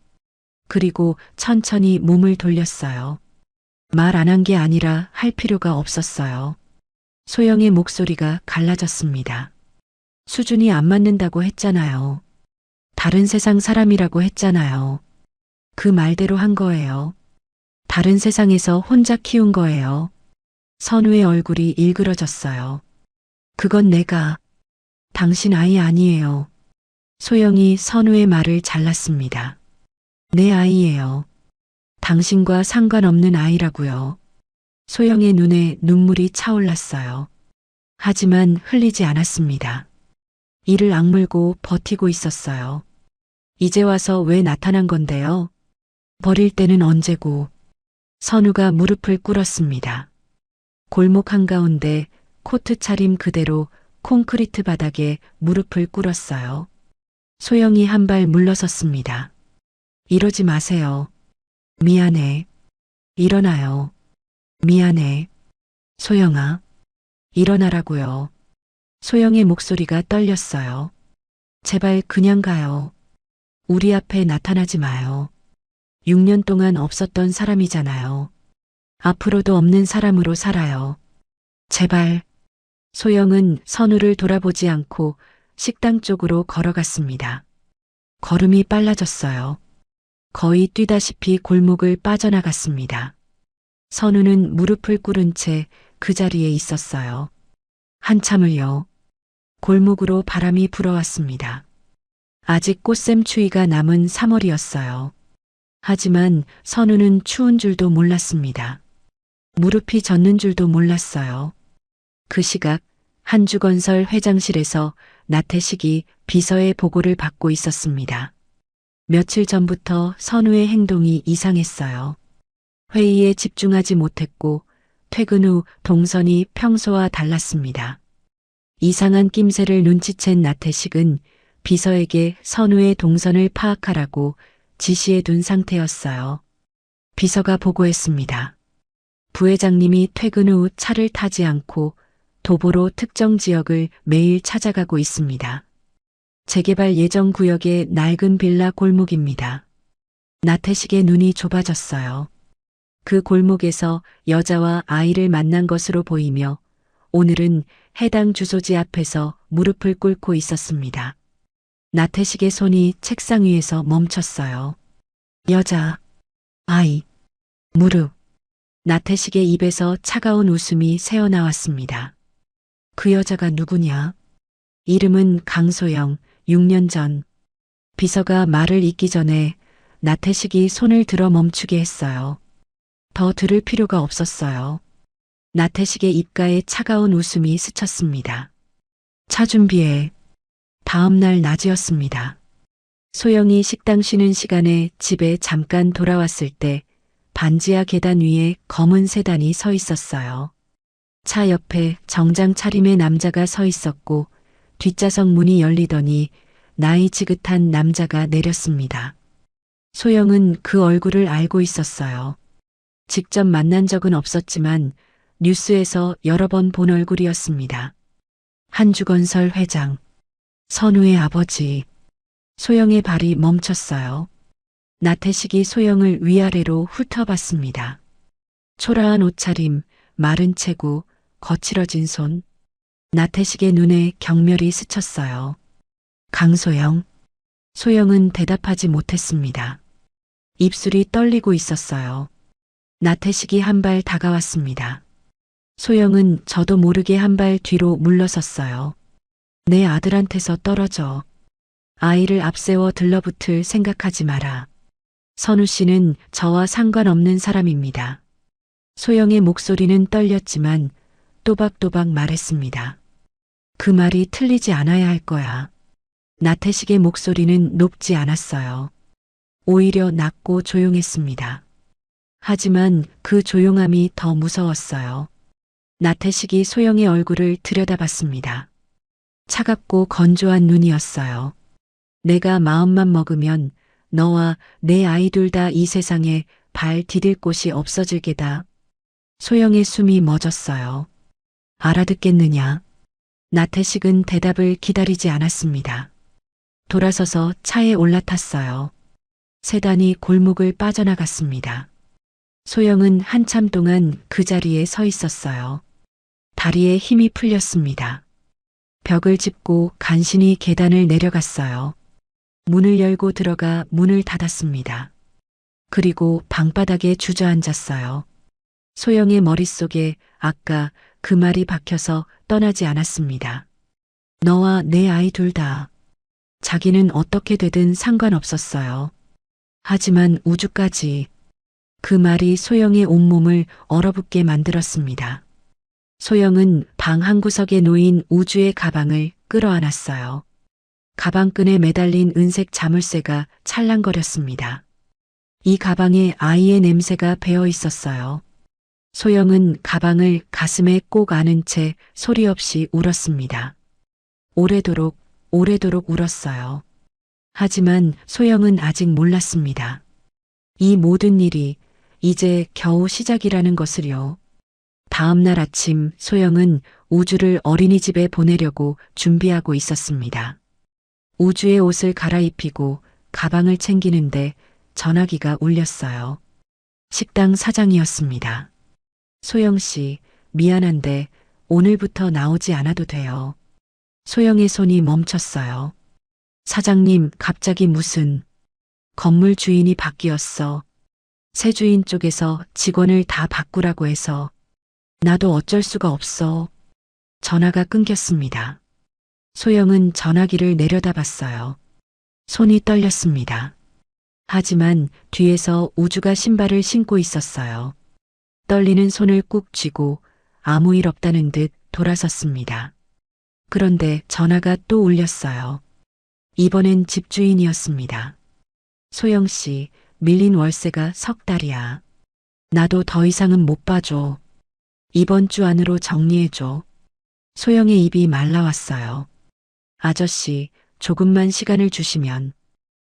그리고 천천히 몸을 돌렸어요. 말 안 한 게 아니라 할 필요가 없었어요. 소영의 목소리가 갈라졌습니다. 수준이 안 맞는다고 했잖아요. 다른 세상 사람이라고 했잖아요. 그 말대로 한 거예요. 다른 세상에서 혼자 키운 거예요. 선우의 얼굴이 일그러졌어요. 그건 내가, 당신 아이 아니에요. 소영이 선우의 말을 잘랐습니다. 내 아이예요. 당신과 상관없는 아이라고요. 소영의 눈에 눈물이 차올랐어요. 하지만 흘리지 않았습니다. 이를 악물고 버티고 있었어요. 이제 와서 왜 나타난 건데요? 버릴 때는 언제고. 선우가 무릎을 꿇었습니다. 골목 한가운데 코트 차림 그대로 콘크리트 바닥에 무릎을 꿇었어요. 소영이 한 발 물러섰습니다. 이러지 마세요. 미안해. 일어나요. 미안해. 소영아. 일어나라고요. 소영의 목소리가 떨렸어요. 제발 그냥 가요. 우리 앞에 나타나지 마요. 6년 동안 없었던 사람이잖아요. 앞으로도 없는 사람으로 살아요. 제발. 소영은 선우를 돌아보지 않고 식당 쪽으로 걸어갔습니다. 걸음이 빨라졌어요. 거의 뛰다시피 골목을 빠져나갔습니다. 선우는 무릎을 꿇은 채 그 자리에 있었어요. 한참을요. 골목으로 바람이 불어왔습니다. 아직 꽃샘 추위가 남은 3월이었어요. 하지만 선우는 추운 줄도 몰랐습니다. 무릎이 젖는 줄도 몰랐어요. 그 시각 한주건설 회장실에서 나태식이 비서의 보고를 받고 있었습니다. 며칠 전부터 선우의 행동이 이상했어요. 회의에 집중하지 못했고 퇴근 후 동선이 평소와 달랐습니다. 이상한 낌새를 눈치챈 나태식은 비서에게 선우의 동선을 파악하라고 지시해 둔 상태였어요. 비서가 보고했습니다. 부회장님이 퇴근 후 차를 타지 않고 도보로 특정 지역을 매일 찾아가고 있습니다. 재개발 예정 구역의 낡은 빌라 골목입니다. 나태식의 눈이 좁아졌어요. 그 골목에서 여자와 아이를 만난 것으로 보이며 오늘은 해당 주소지 앞에서 무릎을 꿇고 있었습니다. 나태식의 손이 책상 위에서 멈췄어요. 여자, 아이, 무릎. 나태식의 입에서 차가운 웃음이 새어나왔습니다. 그 여자가 누구냐? 이름은 강소영, 6년 전. 비서가 말을 잇기 전에 나태식이 손을 들어 멈추게 했어요. 더 들을 필요가 없었어요. 나태식의 입가에 차가운 웃음이 스쳤습니다. 차 준비해. 다음 날 낮이었습니다. 소영이 식당 쉬는 시간에 집에 잠깐 돌아왔을 때 반지하 계단 위에 검은 세단이 서 있었어요. 차 옆에 정장 차림의 남자가 서 있었고 뒷좌석 문이 열리더니 나이 지긋한 남자가 내렸습니다. 소영은 그 얼굴을 알고 있었어요. 직접 만난 적은 없었지만 뉴스에서 여러 번 본 얼굴이었습니다. 한주건설 회장, 선우의 아버지. 소영의 발이 멈췄어요. 나태식이 소영을 위아래로 훑어봤습니다. 초라한 옷차림, 마른 체구, 거칠어진 손. 나태식의 눈에 경멸이 스쳤어요. 강소영. 소영은 대답하지 못했습니다. 입술이 떨리고 있었어요. 나태식이 한 발 다가왔습니다. 소영은 저도 모르게 한 발 뒤로 물러섰어요. 내 아들한테서 떨어져. 아이를 앞세워 들러붙을 생각하지 마라. 선우 씨는 저와 상관없는 사람입니다. 소영의 목소리는 떨렸지만 또박또박 말했습니다. 그 말이 틀리지 않아야 할 거야. 나태식의 목소리는 높지 않았어요. 오히려 낮고 조용했습니다. 하지만 그 조용함이 더 무서웠어요. 나태식이 소영의 얼굴을 들여다봤습니다. 차갑고 건조한 눈이었어요. 내가 마음만 먹으면 너와 내 아이 둘 다 이 세상에 발 디딜 곳이 없어질 게다. 소영의 숨이 멎었어요. 알아듣겠느냐? 나태식은 대답을 기다리지 않았습니다. 돌아서서 차에 올라탔어요. 세단이 골목을 빠져나갔습니다. 소영은 한참 동안 그 자리에 서 있었어요. 다리에 힘이 풀렸습니다. 벽을 짚고 간신히 계단을 내려갔어요. 문을 열고 들어가 문을 닫았습니다. 그리고 방바닥에 주저앉았어요. 소영의 머릿속에 아까 그 말이 박혀서 떠나지 않았습니다. 너와 내 아이 둘 다. 자기는 어떻게 되든 상관없었어요. 하지만 우주까지. 그 말이 소영의 온몸을 얼어붙게 만들었습니다. 소영은 방 한구석에 놓인 우주의 가방을 끌어안았어요. 가방끈에 매달린 은색 자물쇠가 찰랑거렸습니다. 이 가방에 아이의 냄새가 배어 있었어요. 소영은 가방을 가슴에 꼭 안은 채 소리 없이 울었습니다. 오래도록 울었어요. 하지만 소영은 아직 몰랐습니다. 이 모든 일이 이제 겨우 시작이라는 것을요. 다음 날 아침 소영은 우주를 어린이집에 보내려고 준비하고 있었습니다. 우주의 옷을 갈아입히고 가방을 챙기는데 전화기가 울렸어요. 식당 사장이었습니다. 소영 씨, 미안한데 오늘부터 나오지 않아도 돼요. 소영의 손이 멈췄어요. 사장님, 갑자기 무슨... 건물 주인이 바뀌었어. 새 주인 쪽에서 직원을 다 바꾸라고 해서 나도 어쩔 수가 없어. 전화가 끊겼습니다. 소영은 전화기를 내려다봤어요. 손이 떨렸습니다. 하지만 뒤에서 우주가 신발을 신고 있었어요. 떨리는 손을 꾹 쥐고 아무 일 없다는 듯 돌아섰습니다. 그런데 전화가 또 울렸어요. 이번엔 집주인이었습니다. 소영 씨, 밀린 월세가 석 달이야. 나도 더 이상은 못 봐줘. 이번 주 안으로 정리해줘. 소영의 입이 말라왔어요. 아저씨, 조금만 시간을 주시면.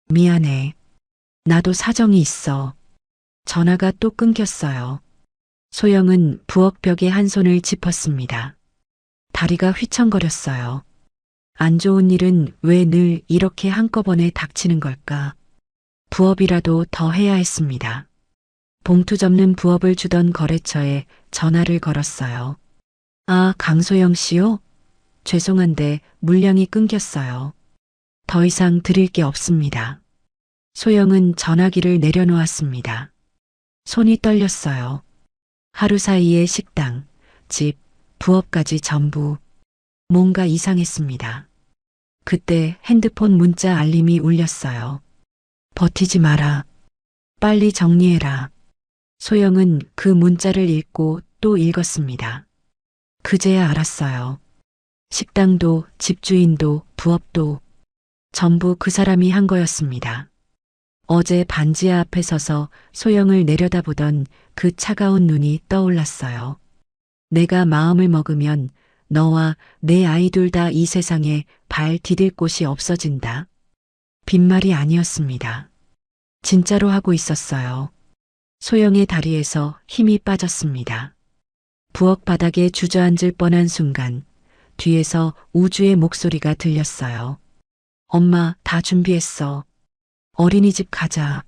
미안해. 나도 사정이 있어. 전화가 또 끊겼어요. 소영은 부엌벽에 한 손을 짚었습니다. 다리가 휘청거렸어요. 안 좋은 일은 왜 늘 이렇게 한꺼번에 닥치는 걸까? 부업이라도 더 해야 했습니다. 봉투 접는 부업을 주던 거래처에 전화를 걸었어요. 아, 강소영 씨요? 죄송한데 물량이 끊겼어요. 더 이상 드릴 게 없습니다. 소영은 전화기를 내려놓았습니다. 손이 떨렸어요. 하루 사이에 식당, 집, 부업까지 전부 뭔가 이상했습니다. 그때 핸드폰 문자 알림이 울렸어요. 버티지 마라. 빨리 정리해라. 소영은 그 문자를 읽고 또 읽었습니다. 그제야 알았어요. 식당도 집주인도 부업도 전부 그 사람이 한 거였습니다. 어제 반지하 앞에 서서 소영을 내려다보던 그 차가운 눈이 떠올랐어요. 내가 마음을 먹으면 너와 내 아이 둘 다 이 세상에 발 디딜 곳이 없어진다. 빈말이 아니었습니다. 진짜로 하고 있었어요. 소영의 다리에서 힘이 빠졌습니다. 부엌 바닥에 주저앉을 뻔한 순간 뒤에서 우주의 목소리가 들렸어요. 엄마, 다 준비했어. 어린이집 가자.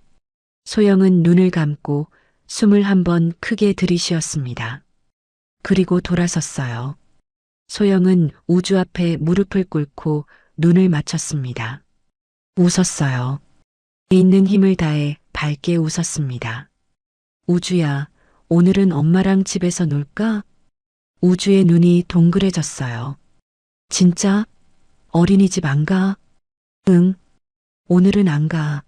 소영은 눈을 감고 숨을 한 번 크게 들이쉬었습니다. 그리고 돌아섰어요. 소영은 우주 앞에 무릎을 꿇고 눈을 맞췄습니다. 웃었어요. 있는 힘을 다해 밝게 웃었습니다. 우주야, 오늘은 엄마랑 집에서 놀까? 우주의 눈이 동그래졌어요. 진짜? 어린이집 안 가? 응. 오늘은 안 가.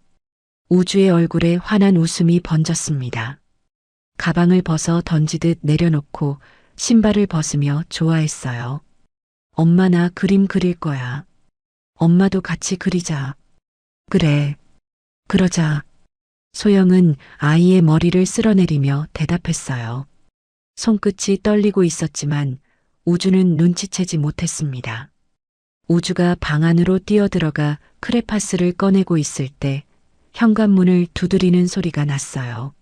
우주의 얼굴에 환한 웃음이 번졌습니다. 가방을 벗어 던지듯 내려놓고 신발을 벗으며 좋아했어요. 엄마 나 그림 그릴 거야. 엄마도 같이 그리자. 그래. 그러자. 소영은 아이의 머리를 쓸어내리며 대답했어요. 손끝이 떨리고 있었지만 우주는 눈치채지 못했습니다. 우주가 방 안으로 뛰어들어가 크레파스를 꺼내고 있을 때 현관문을 두드리는 소리가 났어요.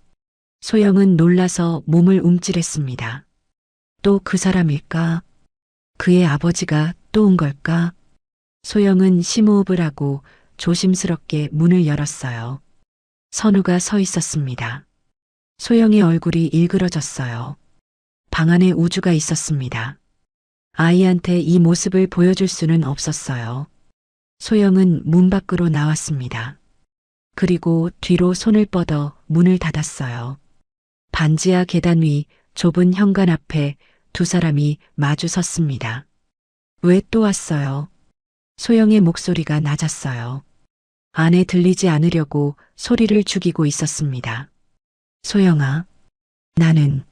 소영은 놀라서 몸을 움찔했습니다. 또 그 사람일까? 그의 아버지가 또 온 걸까? 소영은 심호흡을 하고 조심스럽게 문을 열었어요. 선우가 서 있었습니다. 소영의 얼굴이 일그러졌어요. 방 안에 우주가 있었습니다. 아이한테 이 모습을 보여줄 수는 없었어요. 소영은 문 밖으로 나왔습니다. 그리고 뒤로 손을 뻗어 문을 닫았어요. 반지하 계단 위 좁은 현관 앞에 두 사람이 마주 섰습니다. 왜 또 왔어요? 소영의 목소리가 낮았어요. 안에 들리지 않으려고 소리를 죽이고 있었습니다. 소영아, 나는...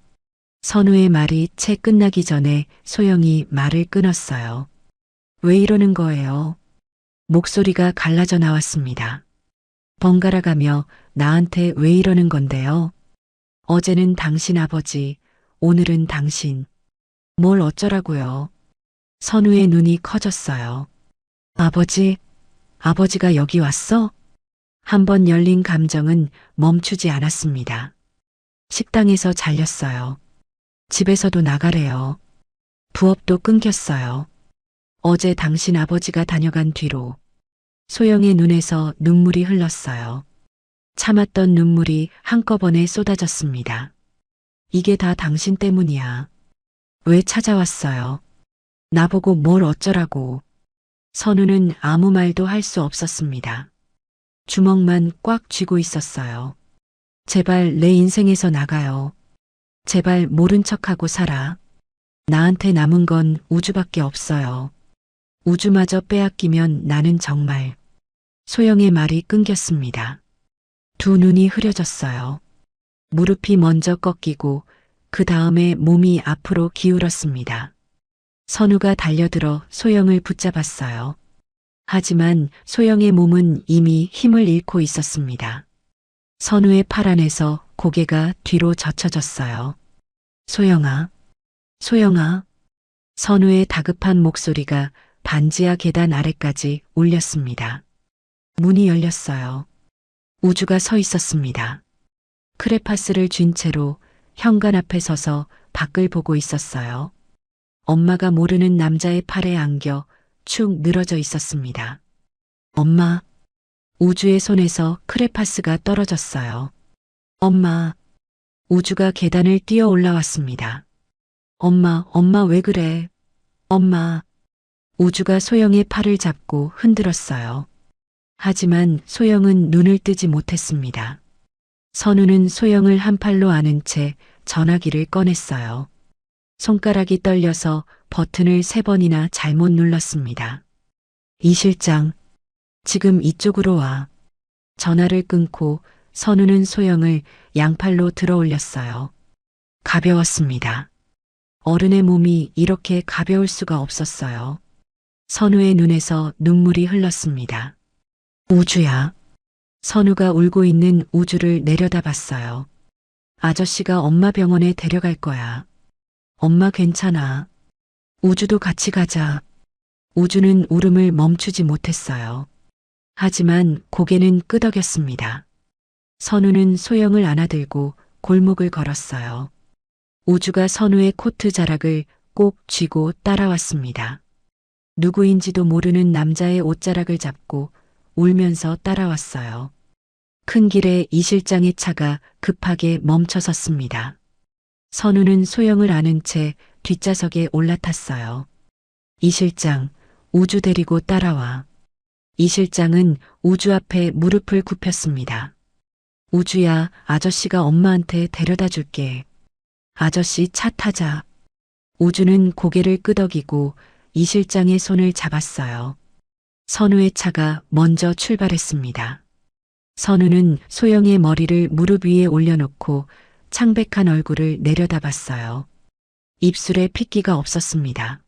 선우의 말이 채 끝나기 전에 소영이 말을 끊었어요. 왜 이러는 거예요? 목소리가 갈라져 나왔습니다. 번갈아가며 나한테 왜 이러는 건데요? 어제는 당신 아버지, 오늘은 당신. 뭘 어쩌라고요? 선우의 눈이 커졌어요. 아버지? 아버지가 여기 왔어? 한 번 열린 감정은 멈추지 않았습니다. 식당에서 잘렸어요. 집에서도 나가래요. 부업도 끊겼어요. 어제 당신 아버지가 다녀간 뒤로 소영의 눈에서 눈물이 흘렀어요. 참았던 눈물이 한꺼번에 쏟아졌습니다. 이게 다 당신 때문이야. 왜 찾아왔어요? 나보고 뭘 어쩌라고. 선우는 아무 말도 할 수 없었습니다. 주먹만 꽉 쥐고 있었어요. 제발 내 인생에서 나가요. 제발 모른 척하고 살아. 나한테 남은 건 우주밖에 없어요. 우주마저 빼앗기면 나는 정말... 소영의 말이 끊겼습니다. 두 눈이 흐려졌어요. 무릎이 먼저 꺾이고 그 다음에 몸이 앞으로 기울었습니다. 선우가 달려들어 소영을 붙잡았어요. 하지만 소영의 몸은 이미 힘을 잃고 있었습니다. 선우의 팔 안에서 고개가 뒤로 젖혀졌어요. 소영아, 소영아. 선우의 다급한 목소리가 반지하 계단 아래까지 울렸습니다. 문이 열렸어요. 우주가 서 있었습니다. 크레파스를 쥔 채로 현관 앞에 서서 밖을 보고 있었어요. 엄마가 모르는 남자의 팔에 안겨 축 늘어져 있었습니다. 엄마. 우주의 손에서 크레파스가 떨어졌어요. 엄마. 우주가 계단을 뛰어 올라왔습니다. 엄마 왜 그래? 엄마. 우주가 소영의 팔을 잡고 흔들었어요. 하지만 소영은 눈을 뜨지 못했습니다. 선우는 소영을 한 팔로 안은 채 전화기를 꺼냈어요. 손가락이 떨려서 버튼을 3번이나 잘못 눌렀습니다. 이 실장, 지금 이쪽으로 와. 전화를 끊고 선우는 소영을 양팔로 들어 올렸어요. 가벼웠습니다. 어른의 몸이 이렇게 가벼울 수가 없었어요. 선우의 눈에서 눈물이 흘렀습니다. 우주야. 선우가 울고 있는 우주를 내려다봤어요. 아저씨가 엄마 병원에 데려갈 거야. 엄마 괜찮아. 우주도 같이 가자. 우주는 울음을 멈추지 못했어요. 하지만 고개는 끄덕였습니다. 선우는 소영을 안아들고 골목을 걸었어요. 우주가 선우의 코트 자락을 꼭 쥐고 따라왔습니다. 누구인지도 모르는 남자의 옷자락을 잡고 울면서 따라왔어요. 큰 길에 이 실장의 차가 급하게 멈춰섰습니다. 선우는 소영을 안은 채 뒷좌석에 올라탔어요. 이 실장, 우주 데리고 따라와. 이 실장은 우주 앞에 무릎을 굽혔습니다. 우주야, 아저씨가 엄마한테 데려다 줄게. 아저씨 차 타자. 우주는 고개를 끄덕이고 이 실장의 손을 잡았어요. 선우의 차가 먼저 출발했습니다. 선우는 소영의 머리를 무릎 위에 올려놓고 창백한 얼굴을 내려다봤어요. 입술에 핏기가 없었습니다.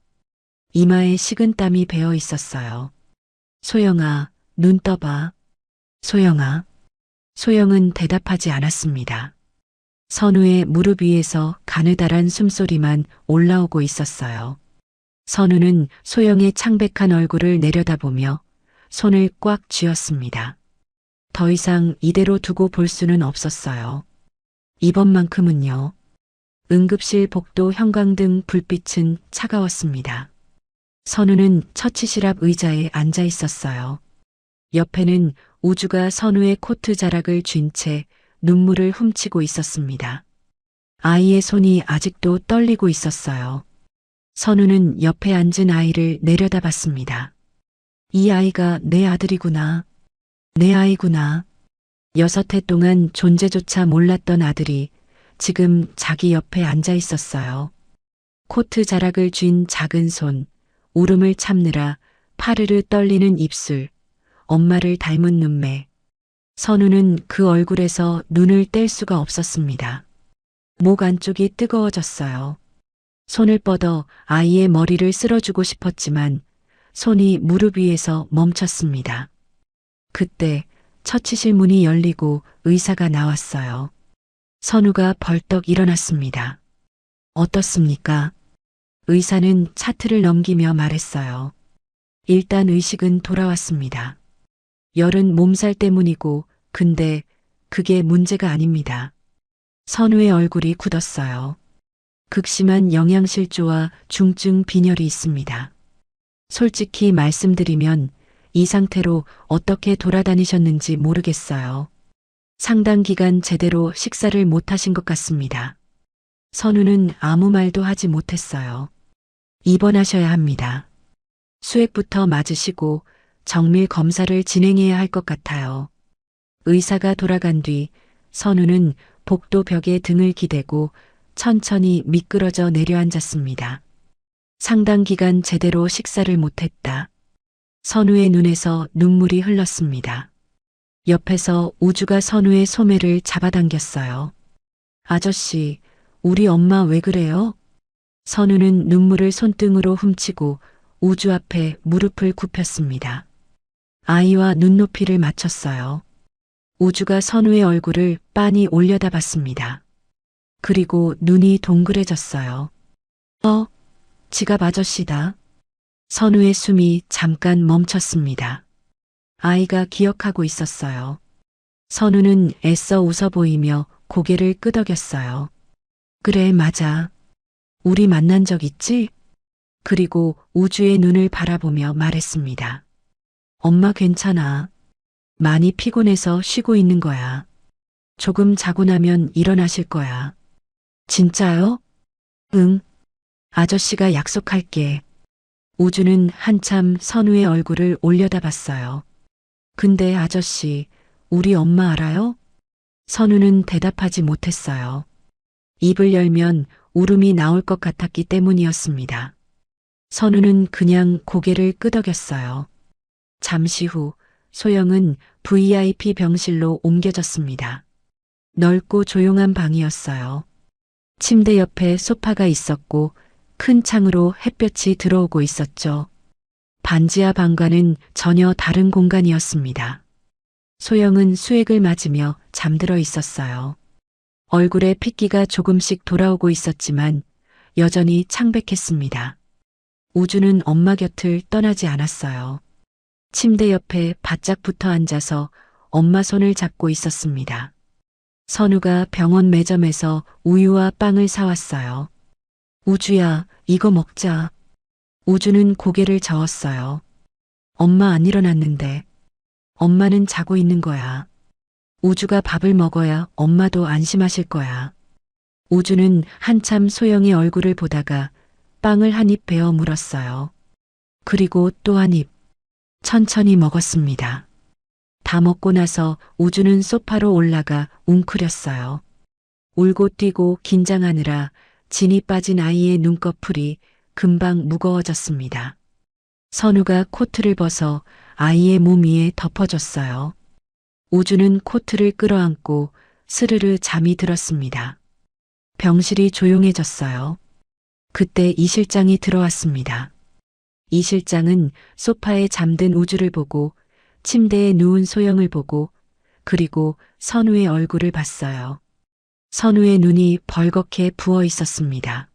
이마에 식은땀이 배어 있었어요. 소영아, 눈 떠봐. 소영아. 소영은 대답하지 않았습니다. 선우의 무릎 위에서 가느다란 숨소리만 올라오고 있었어요. 선우는 소영의 창백한 얼굴을 내려다보며 손을 꽉 쥐었습니다. 더 이상 이대로 두고 볼 수는 없었어요. 이번만큼은요. 응급실 복도 형광등 불빛은 차가웠습니다. 선우는 처치실 앞 의자에 앉아 있었어요. 옆에는 우주가 선우의 코트 자락을 쥔 채 눈물을 훔치고 있었습니다. 아이의 손이 아직도 떨리고 있었어요. 선우는 옆에 앉은 아이를 내려다봤습니다. 이 아이가 내 아들이구나. 내 아이구나. 6해 동안 존재조차 몰랐던 아들이 지금 자기 옆에 앉아 있었어요. 코트 자락을 쥔 작은 손, 울음을 참느라 파르르 떨리는 입술, 엄마를 닮은 눈매. 선우는 그 얼굴에서 눈을 뗄 수가 없었습니다. 목 안쪽이 뜨거워졌어요. 손을 뻗어 아이의 머리를 쓸어주고 싶었지만 손이 무릎 위에서 멈췄습니다. 그때 처치실 문이 열리고 의사가 나왔어요. 선우가 벌떡 일어났습니다. 어떻습니까? 의사는 차트를 넘기며 말했어요. 일단 의식은 돌아왔습니다. 열은 몸살 때문이고 근데 그게 문제가 아닙니다. 선우의 얼굴이 굳었어요. 극심한 영양실조와 중증 빈혈이 있습니다. 솔직히 말씀드리면 이 상태로 어떻게 돌아다니셨는지 모르겠어요. 상당 기간 제대로 식사를 못 하신 것 같습니다. 선우는 아무 말도 하지 못했어요. 입원하셔야 합니다. 수액부터 맞으시고 정밀 검사를 진행해야 할 것 같아요. 의사가 돌아간 뒤 선우는 복도 벽에 등을 기대고 천천히 미끄러져 내려앉았습니다. 상당 기간 제대로 식사를 못했다. 선우의 눈에서 눈물이 흘렀습니다. 옆에서 우주가 선우의 소매를 잡아당겼어요. 아저씨, 우리 엄마 왜 그래요? 선우는 눈물을 손등으로 훔치고 우주 앞에 무릎을 굽혔습니다. 아이와 눈높이를 맞췄어요. 우주가 선우의 얼굴을 빤히 올려다봤습니다. 그리고 눈이 동그래졌어요. 지갑 아저씨다. 선우의 숨이 잠깐 멈췄습니다. 아이가 기억하고 있었어요. 선우는 애써 웃어 보이며 고개를 끄덕였어요. 그래, 맞아. 우리 만난 적 있지? 그리고 우주의 눈을 바라보며 말했습니다. 엄마 괜찮아. 많이 피곤해서 쉬고 있는 거야. 조금 자고 나면 일어나실 거야. 진짜요? 응. 아저씨가 약속할게. 우주는 한참 선우의 얼굴을 올려다봤어요. 근데 아저씨, 우리 엄마 알아요? 선우는 대답하지 못했어요. 입을 열면 울음이 나올 것 같았기 때문이었습니다. 선우는 그냥 고개를 끄덕였어요. 잠시 후 소영은 VIP 병실로 옮겨졌습니다. 넓고 조용한 방이었어요. 침대 옆에 소파가 있었고 큰 창으로 햇볕이 들어오고 있었죠. 반지하 방과는 전혀 다른 공간이었습니다. 소영은 수액을 맞으며 잠들어 있었어요. 얼굴에 핏기가 조금씩 돌아오고 있었지만 여전히 창백했습니다. 우주는 엄마 곁을 떠나지 않았어요. 침대 옆에 바짝 붙어 앉아서 엄마 손을 잡고 있었습니다. 선우가 병원 매점에서 우유와 빵을 사왔어요. 우주야, 이거 먹자. 우주는 고개를 저었어요. 엄마 안 일어났는데. 엄마는 자고 있는 거야. 우주가 밥을 먹어야 엄마도 안심하실 거야. 우주는 한참 소영의 얼굴을 보다가 빵을 한 입 베어 물었어요. 그리고 또 한 입. 천천히 먹었습니다. 다 먹고 나서 우주는 소파로 올라가 웅크렸어요. 울고 뛰고 긴장하느라 진이 빠진 아이의 눈꺼풀이 금방 무거워졌습니다. 선우가 코트를 벗어 아이의 몸 위에 덮어줬어요. 우주는 코트를 끌어안고 스르르 잠이 들었습니다. 병실이 조용해졌어요. 그때 이 실장이 들어왔습니다. 이 실장은 소파에 잠든 우주를 보고 침대에 누운 소영을 보고 그리고 선우의 얼굴을 봤어요. 선우의 눈이 벌겋게 부어 있었습니다.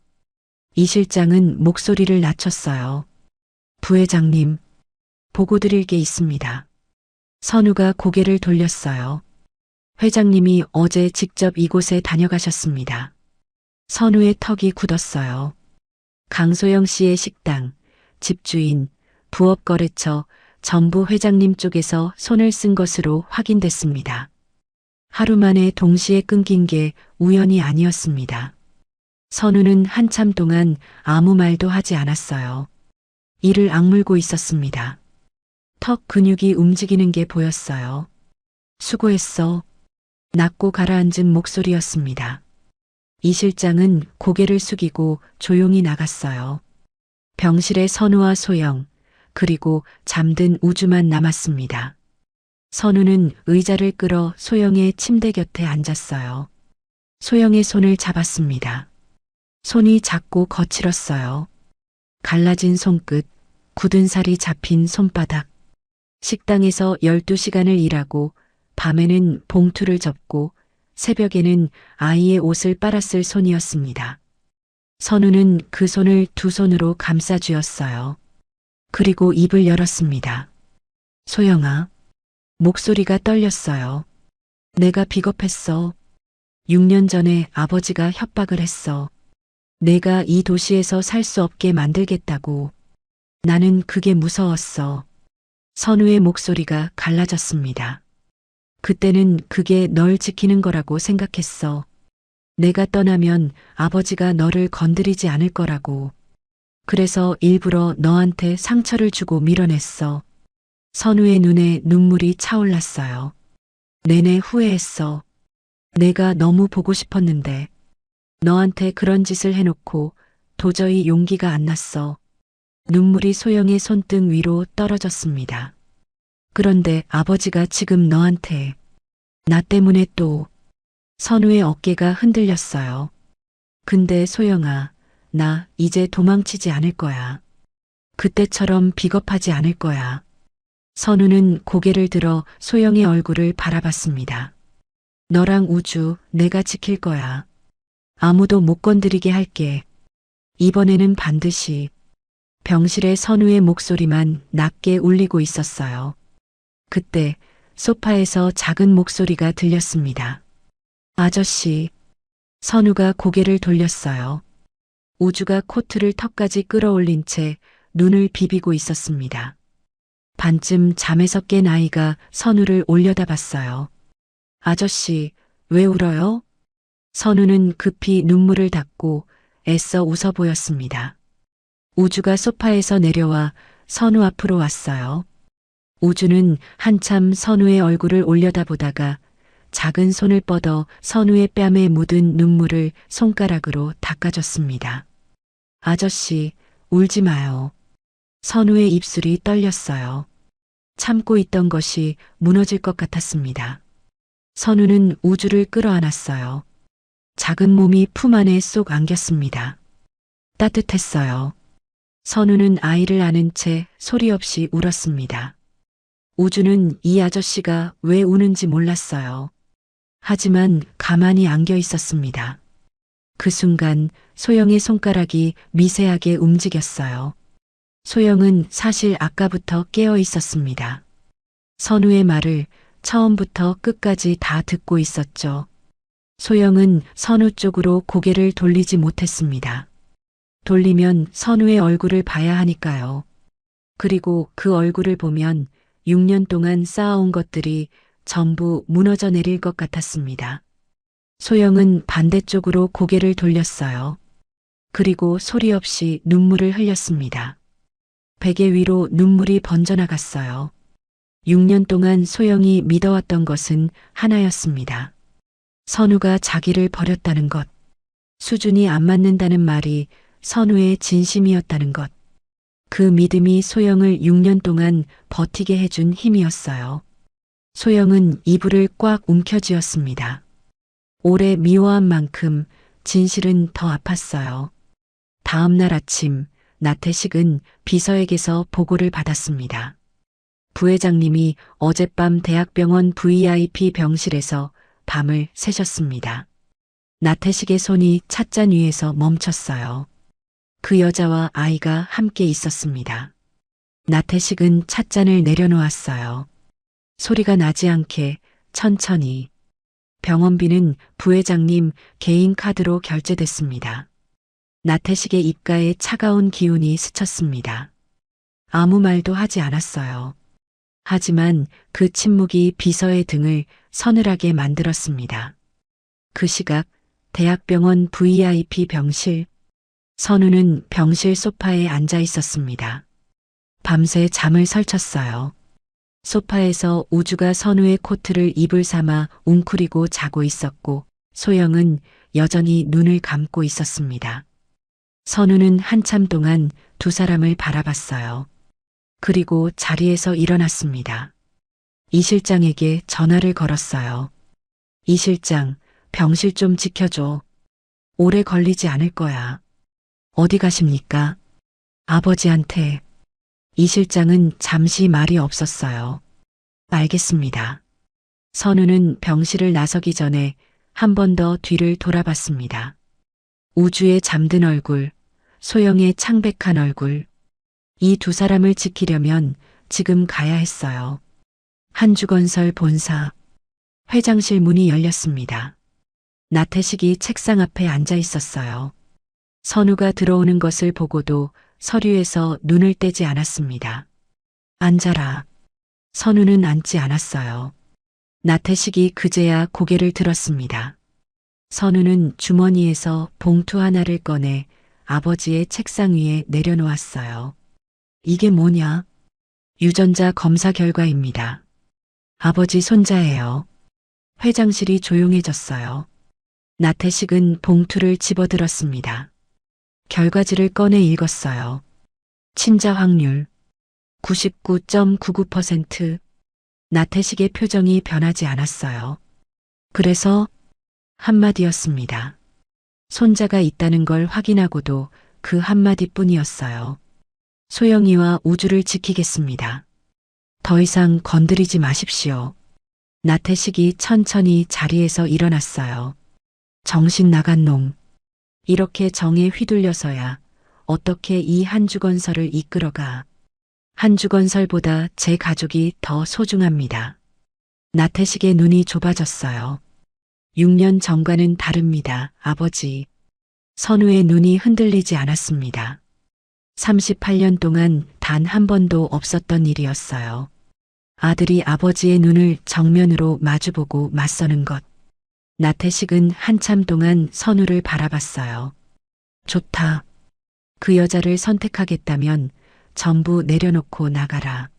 이 실장은 목소리를 낮췄어요. 부회장님, 보고 드릴 게 있습니다. 선우가 고개를 돌렸어요. 회장님이 어제 직접 이곳에 다녀가셨습니다. 선우의 턱이 굳었어요. 강소영 씨의 식당, 집주인, 부업거래처 전부 회장님 쪽에서 손을 쓴 것으로 확인됐습니다. 하루 만에 동시에 끊긴 게 우연이 아니었습니다. 선우는 한참 동안 아무 말도 하지 않았어요. 이를 악물고 있었습니다. 턱 근육이 움직이는 게 보였어요. 수고했어. 낮고 가라앉은 목소리였습니다. 이 실장은 고개를 숙이고 조용히 나갔어요. 병실에 선우와 소영, 그리고 잠든 우주만 남았습니다. 선우는 의자를 끌어 소영의 침대 곁에 앉았어요. 소영의 손을 잡았습니다. 손이 작고 거칠었어요. 갈라진 손끝, 굳은 살이 잡힌 손바닥. 식당에서 12시간을 일하고 밤에는 봉투를 접고 새벽에는 아이의 옷을 빨았을 손이었습니다. 선우는 그 손을 두 손으로 감싸 쥐었어요. 그리고 입을 열었습니다. 소영아. 목소리가 떨렸어요. 내가 비겁했어. 6년 전에 아버지가 협박을 했어. 내가 이 도시에서 살 수 없게 만들겠다고. 나는 그게 무서웠어. 선우의 목소리가 갈라졌습니다. 그때는 그게 널 지키는 거라고 생각했어. 내가 떠나면 아버지가 너를 건드리지 않을 거라고. 그래서 일부러 너한테 상처를 주고 밀어냈어. 선우의 눈에 눈물이 차올랐어요. 내내 후회했어. 내가 너무 보고 싶었는데 너한테 그런 짓을 해놓고 도저히 용기가 안 났어. 눈물이 소영의 손등 위로 떨어졌습니다. 그런데 아버지가 지금 너한테 나 때문에 또 선우의 어깨가 흔들렸어요. 근데 소영아, 나 이제 도망치지 않을 거야. 그때처럼 비겁하지 않을 거야. 선우는 고개를 들어 소영의 얼굴을 바라봤습니다. 너랑 우주 내가 지킬 거야. 아무도 못 건드리게 할게. 이번에는 반드시. 병실의 선우의 목소리만 낮게 울리고 있었어요. 그때 소파에서 작은 목소리가 들렸습니다. 아저씨. 선우가 고개를 돌렸어요. 우주가 코트를 턱까지 끌어올린 채 눈을 비비고 있었습니다. 반쯤 잠에서 깬 아이가 선우를 올려다봤어요. 아저씨, 왜 울어요? 선우는 급히 눈물을 닦고 애써 웃어 보였습니다. 우주가 소파에서 내려와 선우 앞으로 왔어요. 우주는 한참 선우의 얼굴을 올려다보다가 작은 손을 뻗어 선우의 뺨에 묻은 눈물을 손가락으로 닦아줬습니다. 아저씨, 울지 마요. 선우의 입술이 떨렸어요. 참고 있던 것이 무너질 것 같았습니다. 선우는 우주를 끌어안았어요. 작은 몸이 품 안에 쏙 안겼습니다. 따뜻했어요. 선우는 아이를 안은 채 소리 없이 울었습니다. 우주는 이 아저씨가 왜 우는지 몰랐어요. 하지만 가만히 안겨 있었습니다. 그 순간 소영의 손가락이 미세하게 움직였어요. 소영은 사실 아까부터 깨어 있었습니다. 선우의 말을 처음부터 끝까지 다 듣고 있었죠. 소영은 선우 쪽으로 고개를 돌리지 못했습니다. 돌리면 선우의 얼굴을 봐야 하니까요. 그리고 그 얼굴을 보면 6년 동안 쌓아온 것들이 전부 무너져 내릴 것 같았습니다. 소영은 반대쪽으로 고개를 돌렸어요. 그리고 소리 없이 눈물을 흘렸습니다. 베개 위로 눈물이 번져나갔어요. 6년 동안 소영이 믿어왔던 것은 하나였습니다. 선우가 자기를 버렸다는 것, 수준이 안 맞는다는 말이 선우의 진심이었다는 것, 그 믿음이 소영을 6년 동안 버티게 해준 힘이었어요. 소영은 이불을 꽉 움켜쥐었습니다. 오래 미워한 만큼 진실은 더 아팠어요. 다음 날 아침, 나태식은 비서에게서 보고를 받았습니다. 부회장님이 어젯밤 대학병원 VIP 병실에서 밤을 새셨습니다. 나태식의 손이 찻잔 위에서 멈췄어요. 그 여자와 아이가 함께 있었습니다. 나태식은 찻잔을 내려놓았어요. 소리가 나지 않게 천천히. 병원비는 부회장님 개인 카드로 결제됐습니다. 나태식의 입가에 차가운 기운이 스쳤습니다. 아무 말도 하지 않았어요. 하지만 그 침묵이 비서의 등을 서늘하게 만들었습니다. 그 시각 대학병원 VIP 병실. 선우는 병실 소파에 앉아 있었습니다. 밤새 잠을 설쳤어요. 소파에서 우주가 선우의 코트를 이불 삼아 웅크리고 자고 있었고 소영은 여전히 눈을 감고 있었습니다. 선우는 한참 동안 두 사람을 바라봤어요. 그리고 자리에서 일어났습니다. 이 실장에게 전화를 걸었어요. 이 실장, 병실 좀 지켜줘. 오래 걸리지 않을 거야. 어디 가십니까? 아버지한테. 이 실장은 잠시 말이 없었어요. 알겠습니다. 선우는 병실을 나서기 전에 한 번 더 뒤를 돌아봤습니다. 우주의 잠든 얼굴, 소영의 창백한 얼굴. 이 두 사람을 지키려면 지금 가야 했어요. 한주건설 본사. 회장실 문이 열렸습니다. 나태식이 책상 앞에 앉아 있었어요. 선우가 들어오는 것을 보고도 서류에서 눈을 떼지 않았습니다. 앉아라. 선우는 앉지 않았어요. 나태식이 그제야 고개를 들었습니다. 선우는 주머니에서 봉투 하나를 꺼내 아버지의 책상 위에 내려놓았어요. 이게 뭐냐? 유전자 검사 결과입니다. 아버지 손자예요. 회장실이 조용해졌어요. 나태식은 봉투를 집어들었습니다. 결과지를 꺼내 읽었어요. 친자 확률 99.99%, 나태식의 표정이 변하지 않았어요. 그래서 한마디였습니다. 손자가 있다는 걸 확인하고도 그 한마디뿐이었어요. 소영이와 우주를 지키겠습니다. 더 이상 건드리지 마십시오. 나태식이 천천히 자리에서 일어났어요. 정신 나간 놈. 이렇게 정에 휘둘려서야 어떻게 이 한주건설을 이끌어가. 한주건설보다 제 가족이 더 소중합니다. 나태식의 눈이 좁아졌어요. 6년 전과는 다릅니다, 아버지. 선우의 눈이 흔들리지 않았습니다. 38년 동안 단 한 번도 없었던 일이었어요. 아들이 아버지의 눈을 정면으로 마주보고 맞서는 것. 나태식은 한참 동안 선우를 바라봤어요. 좋다. 그 여자를 선택하겠다면 전부 내려놓고 나가라.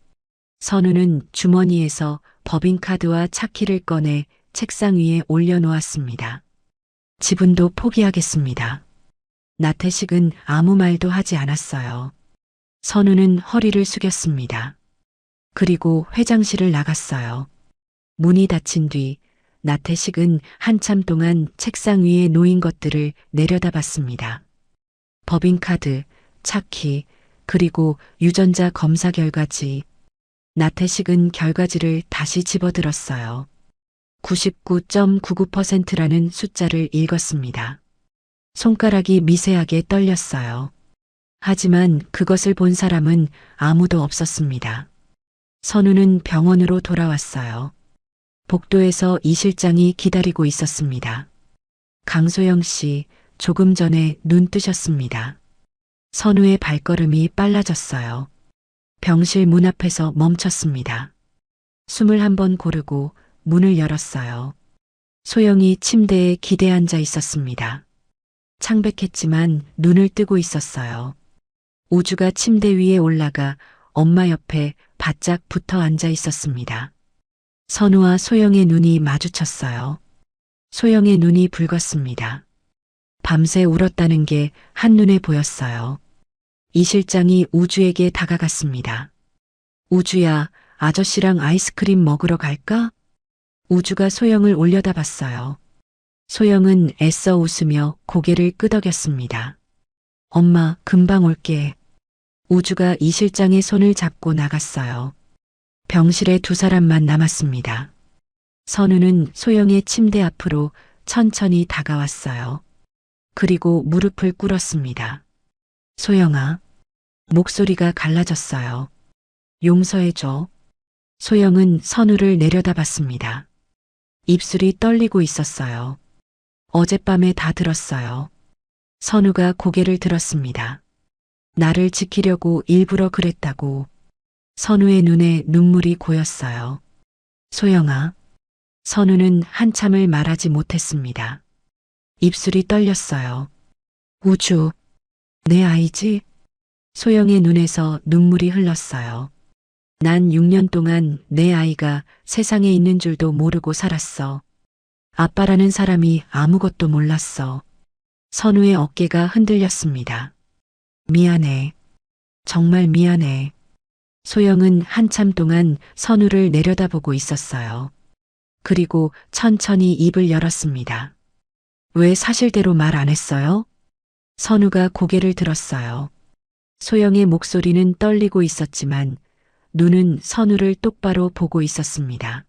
선우는 주머니에서 법인카드와 차키를 꺼내 책상 위에 올려놓았습니다. 지분도 포기하겠습니다. 나태식은 아무 말도 하지 않았어요. 선우는 허리를 숙였습니다. 그리고 회장실을 나갔어요. 문이 닫힌 뒤 나태식은 한참 동안 책상 위에 놓인 것들을 내려다봤습니다. 법인카드, 차키, 그리고 유전자 검사 결과지. 나태식은 결과지를 다시 집어들었어요. 99.99%라는 숫자를 읽었습니다. 손가락이 미세하게 떨렸어요. 하지만 그것을 본 사람은 아무도 없었습니다. 선우는 병원으로 돌아왔어요. 복도에서 이 실장이 기다리고 있었습니다. 강소영 씨, 조금 전에 눈 뜨셨습니다. 선우의 발걸음이 빨라졌어요. 병실 문 앞에서 멈췄습니다. 숨을 한번 고르고 문을 열었어요. 소영이 침대에 기대 앉아 있었습니다. 창백했지만 눈을 뜨고 있었어요. 우주가 침대 위에 올라가 엄마 옆에 바짝 붙어 앉아 있었습니다. 선우와 소영의 눈이 마주쳤어요. 소영의 눈이 붉었습니다. 밤새 울었다는 게 한눈에 보였어요. 이 실장이 우주에게 다가갔습니다. 우주야, 아저씨랑 아이스크림 먹으러 갈까? 우주가 소영을 올려다봤어요. 소영은 애써 웃으며 고개를 끄덕였습니다. 엄마, 금방 올게. 우주가 이 실장의 손을 잡고 나갔어요. 병실에 두 사람만 남았습니다. 선우는 소영의 침대 앞으로 천천히 다가왔어요. 그리고 무릎을 꿇었습니다. 소영아. 목소리가 갈라졌어요. 용서해줘. 소영은 선우를 내려다봤습니다. 입술이 떨리고 있었어요. 어젯밤에 다 들었어요. 선우가 고개를 들었습니다. 나를 지키려고 일부러 그랬다고. 선우의 눈에 눈물이 고였어요. 소영아. 선우는 한참을 말하지 못했습니다. 입술이 떨렸어요. 우주, 내 아이지? 소영의 눈에서 눈물이 흘렀어요. 난 6년 동안 내 아이가 세상에 있는 줄도 모르고 살았어. 아빠라는 사람이 아무것도 몰랐어. 선우의 어깨가 흔들렸습니다. 미안해. 정말 미안해. 소영은 한참 동안 선우를 내려다보고 있었어요. 그리고 천천히 입을 열었습니다. 왜 사실대로 말 안 했어요? 선우가 고개를 들었어요. 소영의 목소리는 떨리고 있었지만 눈은 선우를 똑바로 보고 있었습니다.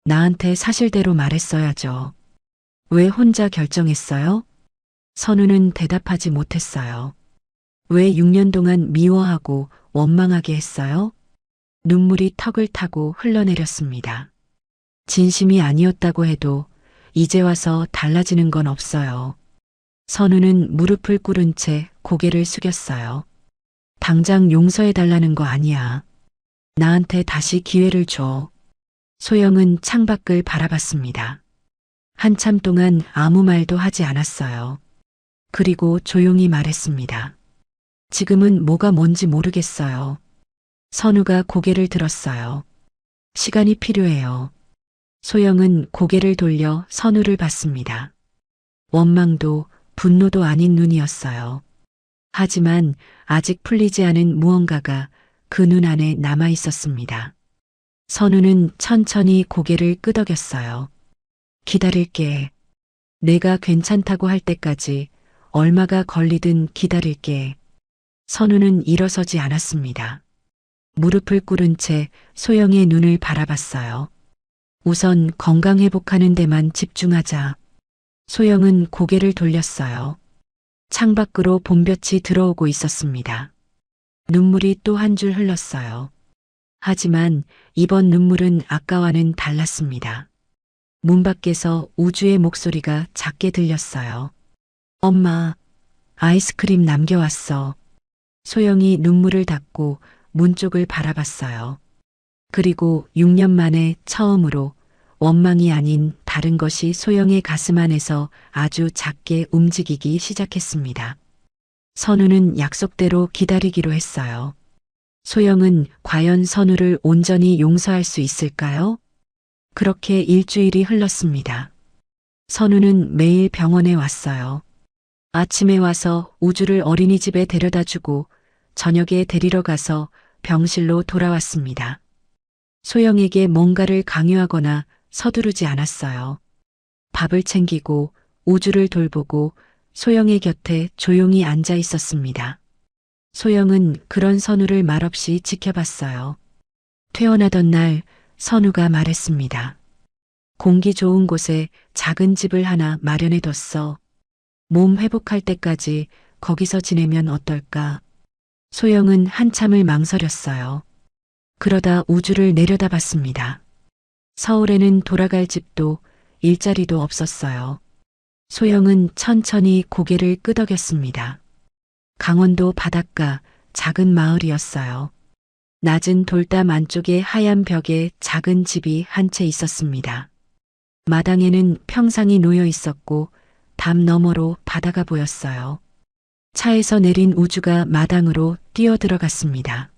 나한테 사실대로 말했어야죠. 왜 혼자 결정했어요? 선우는 대답하지 못했어요. 왜 6년 동안 미워하고 원망하게 했어요? 눈물이 턱을 타고 흘러내렸습니다. 진심이 아니었다고 해도 이제 와서 달라지는 건 없어요. 선우는 무릎을 꿇은 채 고개를 숙였어요. 당장 용서해달라는 거 아니야. 나한테 다시 기회를 줘. 소영은 창밖을 바라봤습니다. 한참 동안 아무 말도 하지 않았어요. 그리고 조용히 말했습니다. 지금은 뭐가 뭔지 모르겠어요. 선우가 고개를 들었어요. 시간이 필요해요. 소영은 고개를 돌려 선우를 봤습니다. 원망도 분노도 아닌 눈이었어요. 하지만 아직 풀리지 않은 무언가가 그 눈 안에 남아 있었습니다. 선우는 천천히 고개를 끄덕였어요. 기다릴게. 내가 괜찮다고 할 때까지 얼마가 걸리든 기다릴게. 선우는 일어서지 않았습니다. 무릎을 꿇은 채 소영의 눈을 바라봤어요. 우선 건강 회복하는 데만 집중하자. 소영은 고개를 돌렸어요. 창밖으로 봄볕이 들어오고 있었습니다. 눈물이 또 한 줄 흘렀어요. 하지만 이번 눈물은 아까와는 달랐습니다. 문 밖에서 우주의 목소리가 작게 들렸어요. 엄마, 아이스크림 남겨왔어. 소영이 눈물을 닦고 문 쪽을 바라봤어요. 그리고 6년 만에 처음으로 원망이 아닌 다른 것이 소영의 가슴 안에서 아주 작게 움직이기 시작했습니다. 선우는 약속대로 기다리기로 했어요. 소영은 과연 선우를 온전히 용서할 수 있을까요? 그렇게 일주일이 흘렀습니다. 선우는 매일 병원에 왔어요. 아침에 와서 우주를 어린이집에 데려다 주고 저녁에 데리러 가서 병실로 돌아왔습니다. 소영에게 뭔가를 강요하거나 서두르지 않았어요. 밥을 챙기고 우주를 돌보고 소영의 곁에 조용히 앉아 있었습니다. 소영은 그런 선우를 말없이 지켜봤어요. 퇴원하던 날 선우가 말했습니다. 공기 좋은 곳에 작은 집을 하나 마련해뒀어. 몸 회복할 때까지 거기서 지내면 어떨까? 소영은 한참을 망설였어요. 그러다 우주를 내려다봤습니다. 서울에는 돌아갈 집도 일자리도 없었어요. 소영은 천천히 고개를 끄덕였습니다. 강원도 바닷가 작은 마을이었어요. 낮은 돌담 안쪽에 하얀 벽에 작은 집이 한 채 있었습니다. 마당에는 평상이 놓여 있었고 담 너머로 바다가 보였어요. 차에서 내린 우주가 마당으로 뛰어들어갔습니다.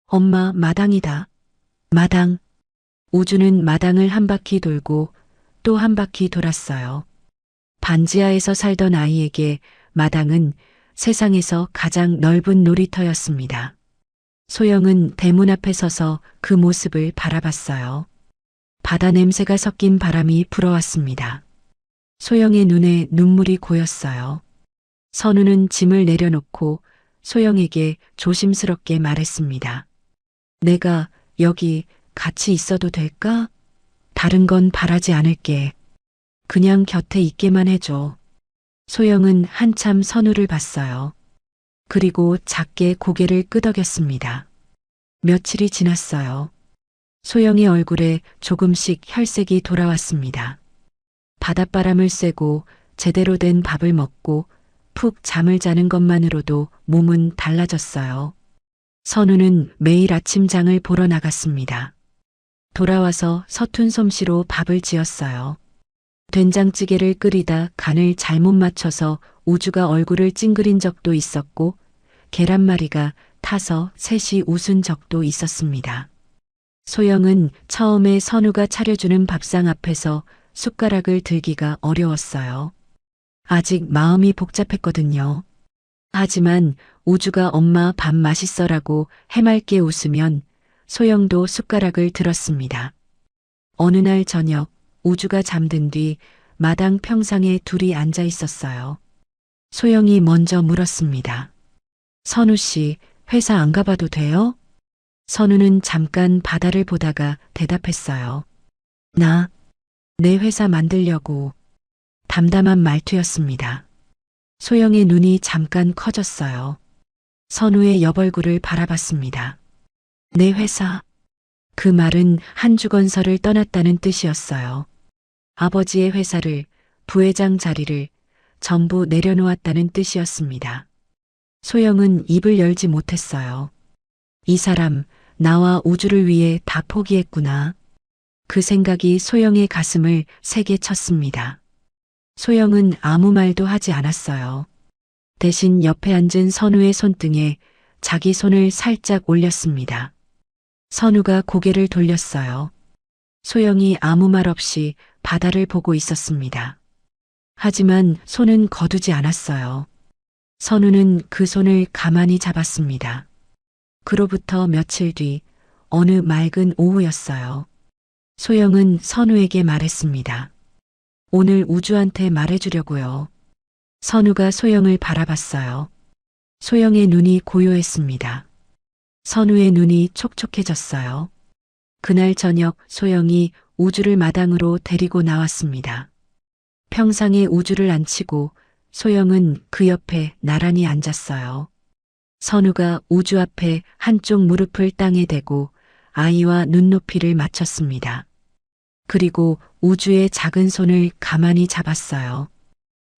엄마, 마당이다. 마당. 우주는 마당을 한 바퀴 돌고 또 한 바퀴 돌았어요. 반지하에서 살던 아이에게 마당은 세상에서 가장 넓은 놀이터였습니다. 소영은 대문 앞에 서서 그 모습을 바라봤어요. 바다 냄새가 섞인 바람이 불어왔습니다. 소영의 눈에 눈물이 고였어요. 선우는 짐을 내려놓고 소영에게 조심스럽게 말했습니다. 내가 여기 같이 있어도 될까? 다른 건 바라지 않을게. 그냥 곁에 있게만 해줘. 소영은 한참 선우를 봤어요. 그리고 작게 고개를 끄덕였습니다. 며칠이 지났어요. 소영의 얼굴에 조금씩 혈색이 돌아왔습니다. 바닷바람을 쐬고 제대로 된 밥을 먹고 푹 잠을 자는 것만으로도 몸은 달라졌어요. 선우는 매일 아침장을 보러 나갔습니다. 돌아와서 서툰 솜씨로 밥을 지었어요. 된장찌개를 끓이다 간을 잘못 맞춰서 우주가 얼굴을 찡그린 적도 있었고 계란말이가 타서 셋이 웃은 적도 있었습니다. 소영은 처음에 선우가 차려주는 밥상 앞에서 숟가락을 들기가 어려웠어요. 아직 마음이 복잡했거든요. 하지만 우주가 엄마 밥 맛있어라고 해맑게 웃으면 소영도 숟가락을 들었습니다. 어느 날 저녁 우주가 잠든 뒤 마당 평상에 둘이 앉아 있었어요. 소영이 먼저 물었습니다. 선우 씨, 회사 안 가봐도 돼요? 선우는 잠깐 바다를 보다가 대답했어요. 내 회사 만들려고. 담담한 말투였습니다. 소영의 눈이 잠깐 커졌어요. 선우의 옆얼굴을 바라봤습니다. 내 회사. 그 말은 한 주건설을 떠났다는 뜻이었어요. 아버지의 회사를, 부회장 자리를 전부 내려놓았다는 뜻이었습니다. 소영은 입을 열지 못했어요. 이 사람, 나와 우주를 위해 다 포기했구나. 그 생각이 소영의 가슴을 세게 쳤습니다. 소영은 아무 말도 하지 않았어요. 대신 옆에 앉은 선우의 손등에 자기 손을 살짝 올렸습니다. 선우가 고개를 돌렸어요. 소영이 아무 말 없이 바다를 보고 있었습니다. 하지만 손은 거두지 않았어요. 선우는 그 손을 가만히 잡았습니다. 그로부터 며칠 뒤 어느 맑은 오후였어요. 소영은 선우에게 말했습니다. 오늘 우주한테 말해주려고요. 선우가 소영을 바라봤어요. 소영의 눈이 고요했습니다. 선우의 눈이 촉촉해졌어요. 그날 저녁 소영이 우주를 마당으로 데리고 나왔습니다. 평상에 우주를 앉히고 소영은 그 옆에 나란히 앉았어요. 선우가 우주 앞에 한쪽 무릎을 땅에 대고 아이와 눈높이를 맞췄습니다. 그리고 우주의 작은 손을 가만히 잡았어요.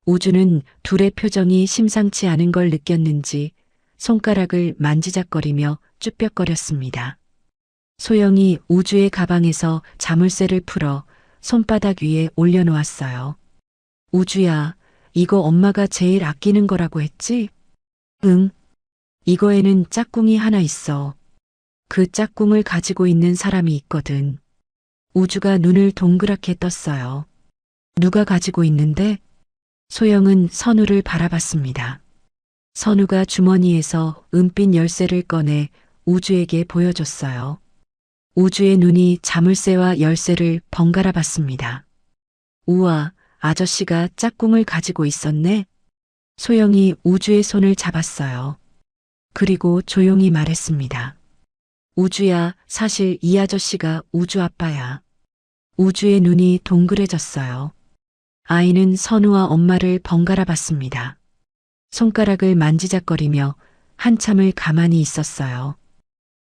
우주는 둘의 표정이 심상치 않은 걸 느꼈는지 손가락을 만지작거리며 쭈뼛거렸습니다. 소영이 우주의 가방에서 자물쇠를 풀어 손바닥 위에 올려놓았어요. 우주야, 이거 엄마가 제일 아끼는 거라고 했지? 응. 이거에는 짝꿍이 하나 있어. 그 짝꿍을 가지고 있는 사람이 있거든. 우주가 눈을 동그랗게 떴어요. 누가 가지고 있는데? 소영은 선우를 바라봤습니다. 선우가 주머니에서 은빛 열쇠를 꺼내 우주에게 보여줬어요. 우주의 눈이 자물쇠와 열쇠를 번갈아 봤습니다. 우와, 아저씨가 짝꿍을 가지고 있었네. 소영이 우주의 손을 잡았어요. 그리고 조용히 말했습니다. 우주야, 사실 이 아저씨가 우주 아빠야. 우주의 눈이 동그래졌어요. 아이는 선우와 엄마를 번갈아 봤습니다. 손가락을 만지작거리며 한참을 가만히 있었어요.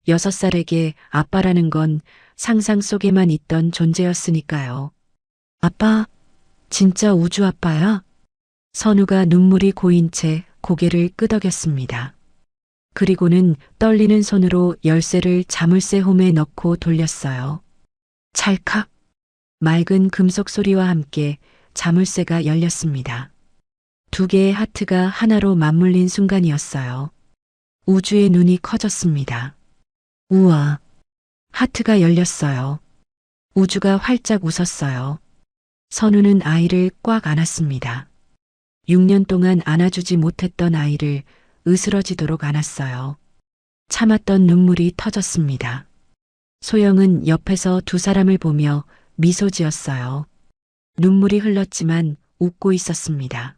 6살에게 아빠라는 건 상상 속에만 있던 존재였으니까요. 아빠, 진짜 우주 아빠야? 선우가 눈물이 고인 채 고개를 끄덕였습니다. 그리고는 떨리는 손으로 열쇠를 자물쇠 홈에 넣고 돌렸어요. 찰칵! 맑은 금속 소리와 함께 자물쇠가 열렸습니다. 2개의 하트가 하나로 맞물린 순간이었어요. 우주의 눈이 커졌습니다. 우와! 하트가 열렸어요. 우주가 활짝 웃었어요. 선우는 아이를 꽉 안았습니다. 6년 동안 안아주지 못했던 아이를 으스러지도록 안았어요. 참았던 눈물이 터졌습니다. 소영은 옆에서 2 사람을 보며 미소 지었어요. 눈물이 흘렀지만 웃고 있었습니다.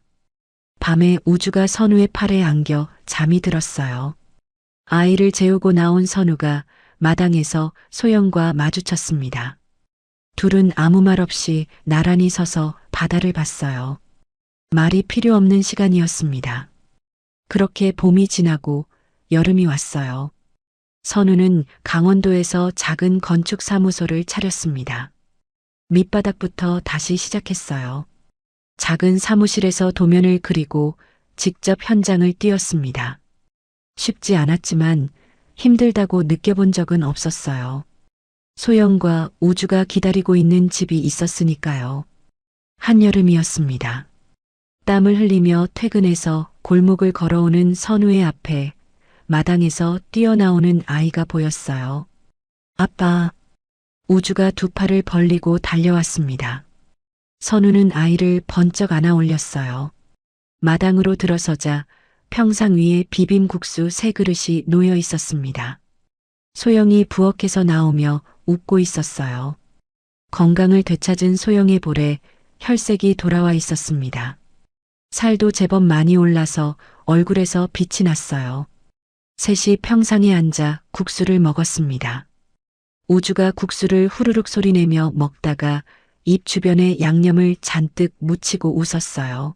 밤에 우주가 선우의 팔에 안겨 잠이 들었어요. 아이를 재우고 나온 선우가 마당에서 소영과 마주쳤습니다. 둘은 아무 말 없이 나란히 서서 바다를 봤어요. 말이 필요 없는 시간이었습니다. 그렇게 봄이 지나고 여름이 왔어요. 선우는 강원도에서 작은 건축 사무소를 차렸습니다. 밑바닥부터 다시 시작했어요. 작은 사무실에서 도면을 그리고 직접 현장을 띄웠습니다. 쉽지 않았지만 힘들다고 느껴본 적은 없었어요. 소영과 우주가 기다리고 있는 집이 있었으니까요. 한여름이었습니다. 땀을 흘리며 퇴근해서 골목을 걸어오는 선우의 앞에 마당에서 뛰어나오는 아이가 보였어요. 아빠. 우주가 2 팔을 벌리고 달려왔습니다. 선우는 아이를 번쩍 안아 올렸어요. 마당으로 들어서자 평상 위에 비빔국수 3그릇이 놓여 있었습니다. 소영이 부엌에서 나오며 웃고 있었어요. 건강을 되찾은 소영의 볼에 혈색이 돌아와 있었습니다. 살도 제법 많이 올라서 얼굴에서 빛이 났어요. 셋이 평상에 앉아 국수를 먹었습니다. 우주가 국수를 후루룩 소리내며 먹다가 입 주변에 양념을 잔뜩 묻히고 웃었어요.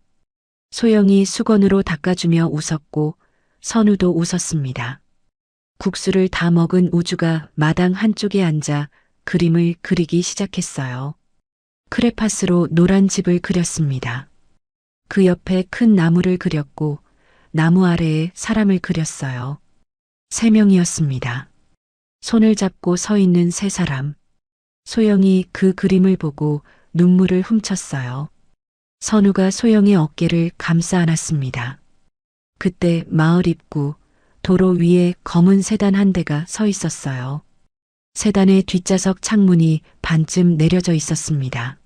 소영이 수건으로 닦아주며 웃었고 선우도 웃었습니다. 국수를 다 먹은 우주가 마당 한쪽에 앉아 그림을 그리기 시작했어요. 크레파스로 노란 집을 그렸습니다. 그 옆에 큰 나무를 그렸고 나무 아래에 사람을 그렸어요. 3명이었습니다. 손을 잡고 서 있는 3사람. 소영이 그 그림을 보고 눈물을 훔쳤어요. 선우가 소영의 어깨를 감싸 안았습니다. 그때 마을 입구 도로 위에 검은 세단 한 대가 서 있었어요. 세단의 뒷좌석 창문이 반쯤 내려져 있었습니다.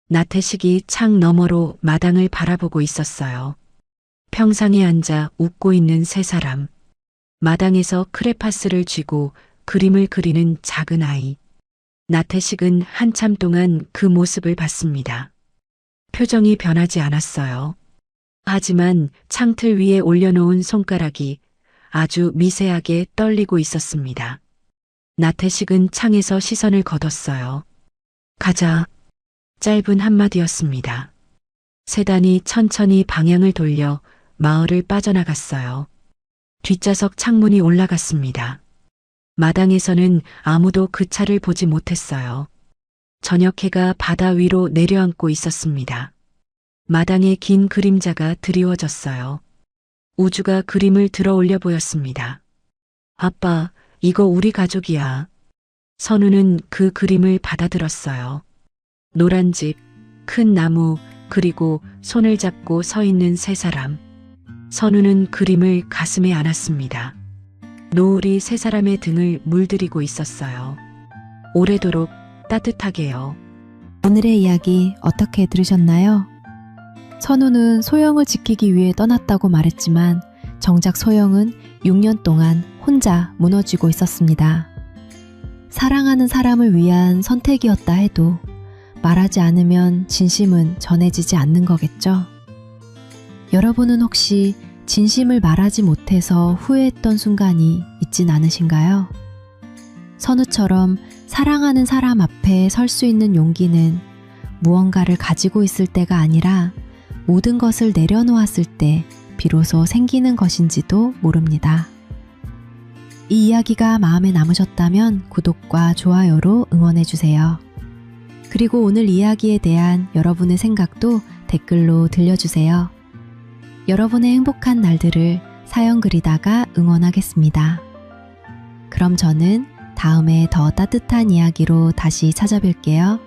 나태식이 창 너머로 마당을 바라보고 있었어요. 평상에 앉아 웃고 있는 3사람. 마당에서 크레파스를 쥐고 그림을 그리는 작은 아이. 나태식은 한참 동안 그 모습을 봤습니다. 표정이 변하지 않았어요. 하지만 창틀 위에 올려놓은 손가락이 아주 미세하게 떨리고 있었습니다. 나태식은 창에서 시선을 걷었어요. 가자. 짧은 한마디였습니다. 세단이 천천히 방향을 돌려 마을을 빠져나갔어요. 뒷좌석 창문이 올라갔습니다. 마당에서는 아무도 그 차를 보지 못했어요. 저녁 해가 바다 위로 내려앉고 있었습니다. 마당에 긴 그림자가 드리워졌어요. 우주가 그림을 들어 올려 보였습니다. 아빠, 이거 우리 가족이야. 선우는 그 그림을 받아들었어요. 노란 집, 큰 나무, 그리고 손을 잡고 서 있는 세 사람. 선우는 그림을 가슴에 안았습니다. 노을이 세 사람의 등을 물들이고 있었어요. 오래도록 따뜻하게요.
오늘의 이야기 어떻게 들으셨나요? 선우는 소영을 지키기 위해 떠났다고 말했지만 정작 소영은 6년 동안 혼자 무너지고 있었습니다. 사랑하는 사람을 위한 선택이었다 해도 말하지 않으면 진심은 전해지지 않는 거겠죠? 여러분은 혹시 진심을 말하지 못해서 후회했던 순간이 있진 않으신가요? 선우처럼 사랑하는 사람 앞에 설 수 있는 용기는 무언가를 가지고 있을 때가 아니라 모든 것을 내려놓았을 때 비로소 생기는 것인지도 모릅니다. 이 이야기가 마음에 남으셨다면 구독과 좋아요로 응원해주세요. 그리고 오늘 이야기에 대한 여러분의 생각도 댓글로 들려주세요. 여러분의 행복한 날들을 사연 그리다가 응원하겠습니다. 그럼 저는 다음에 더 따뜻한 이야기로 다시 찾아뵐게요.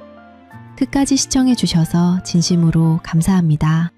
끝까지 시청해주셔서 진심으로 감사합니다.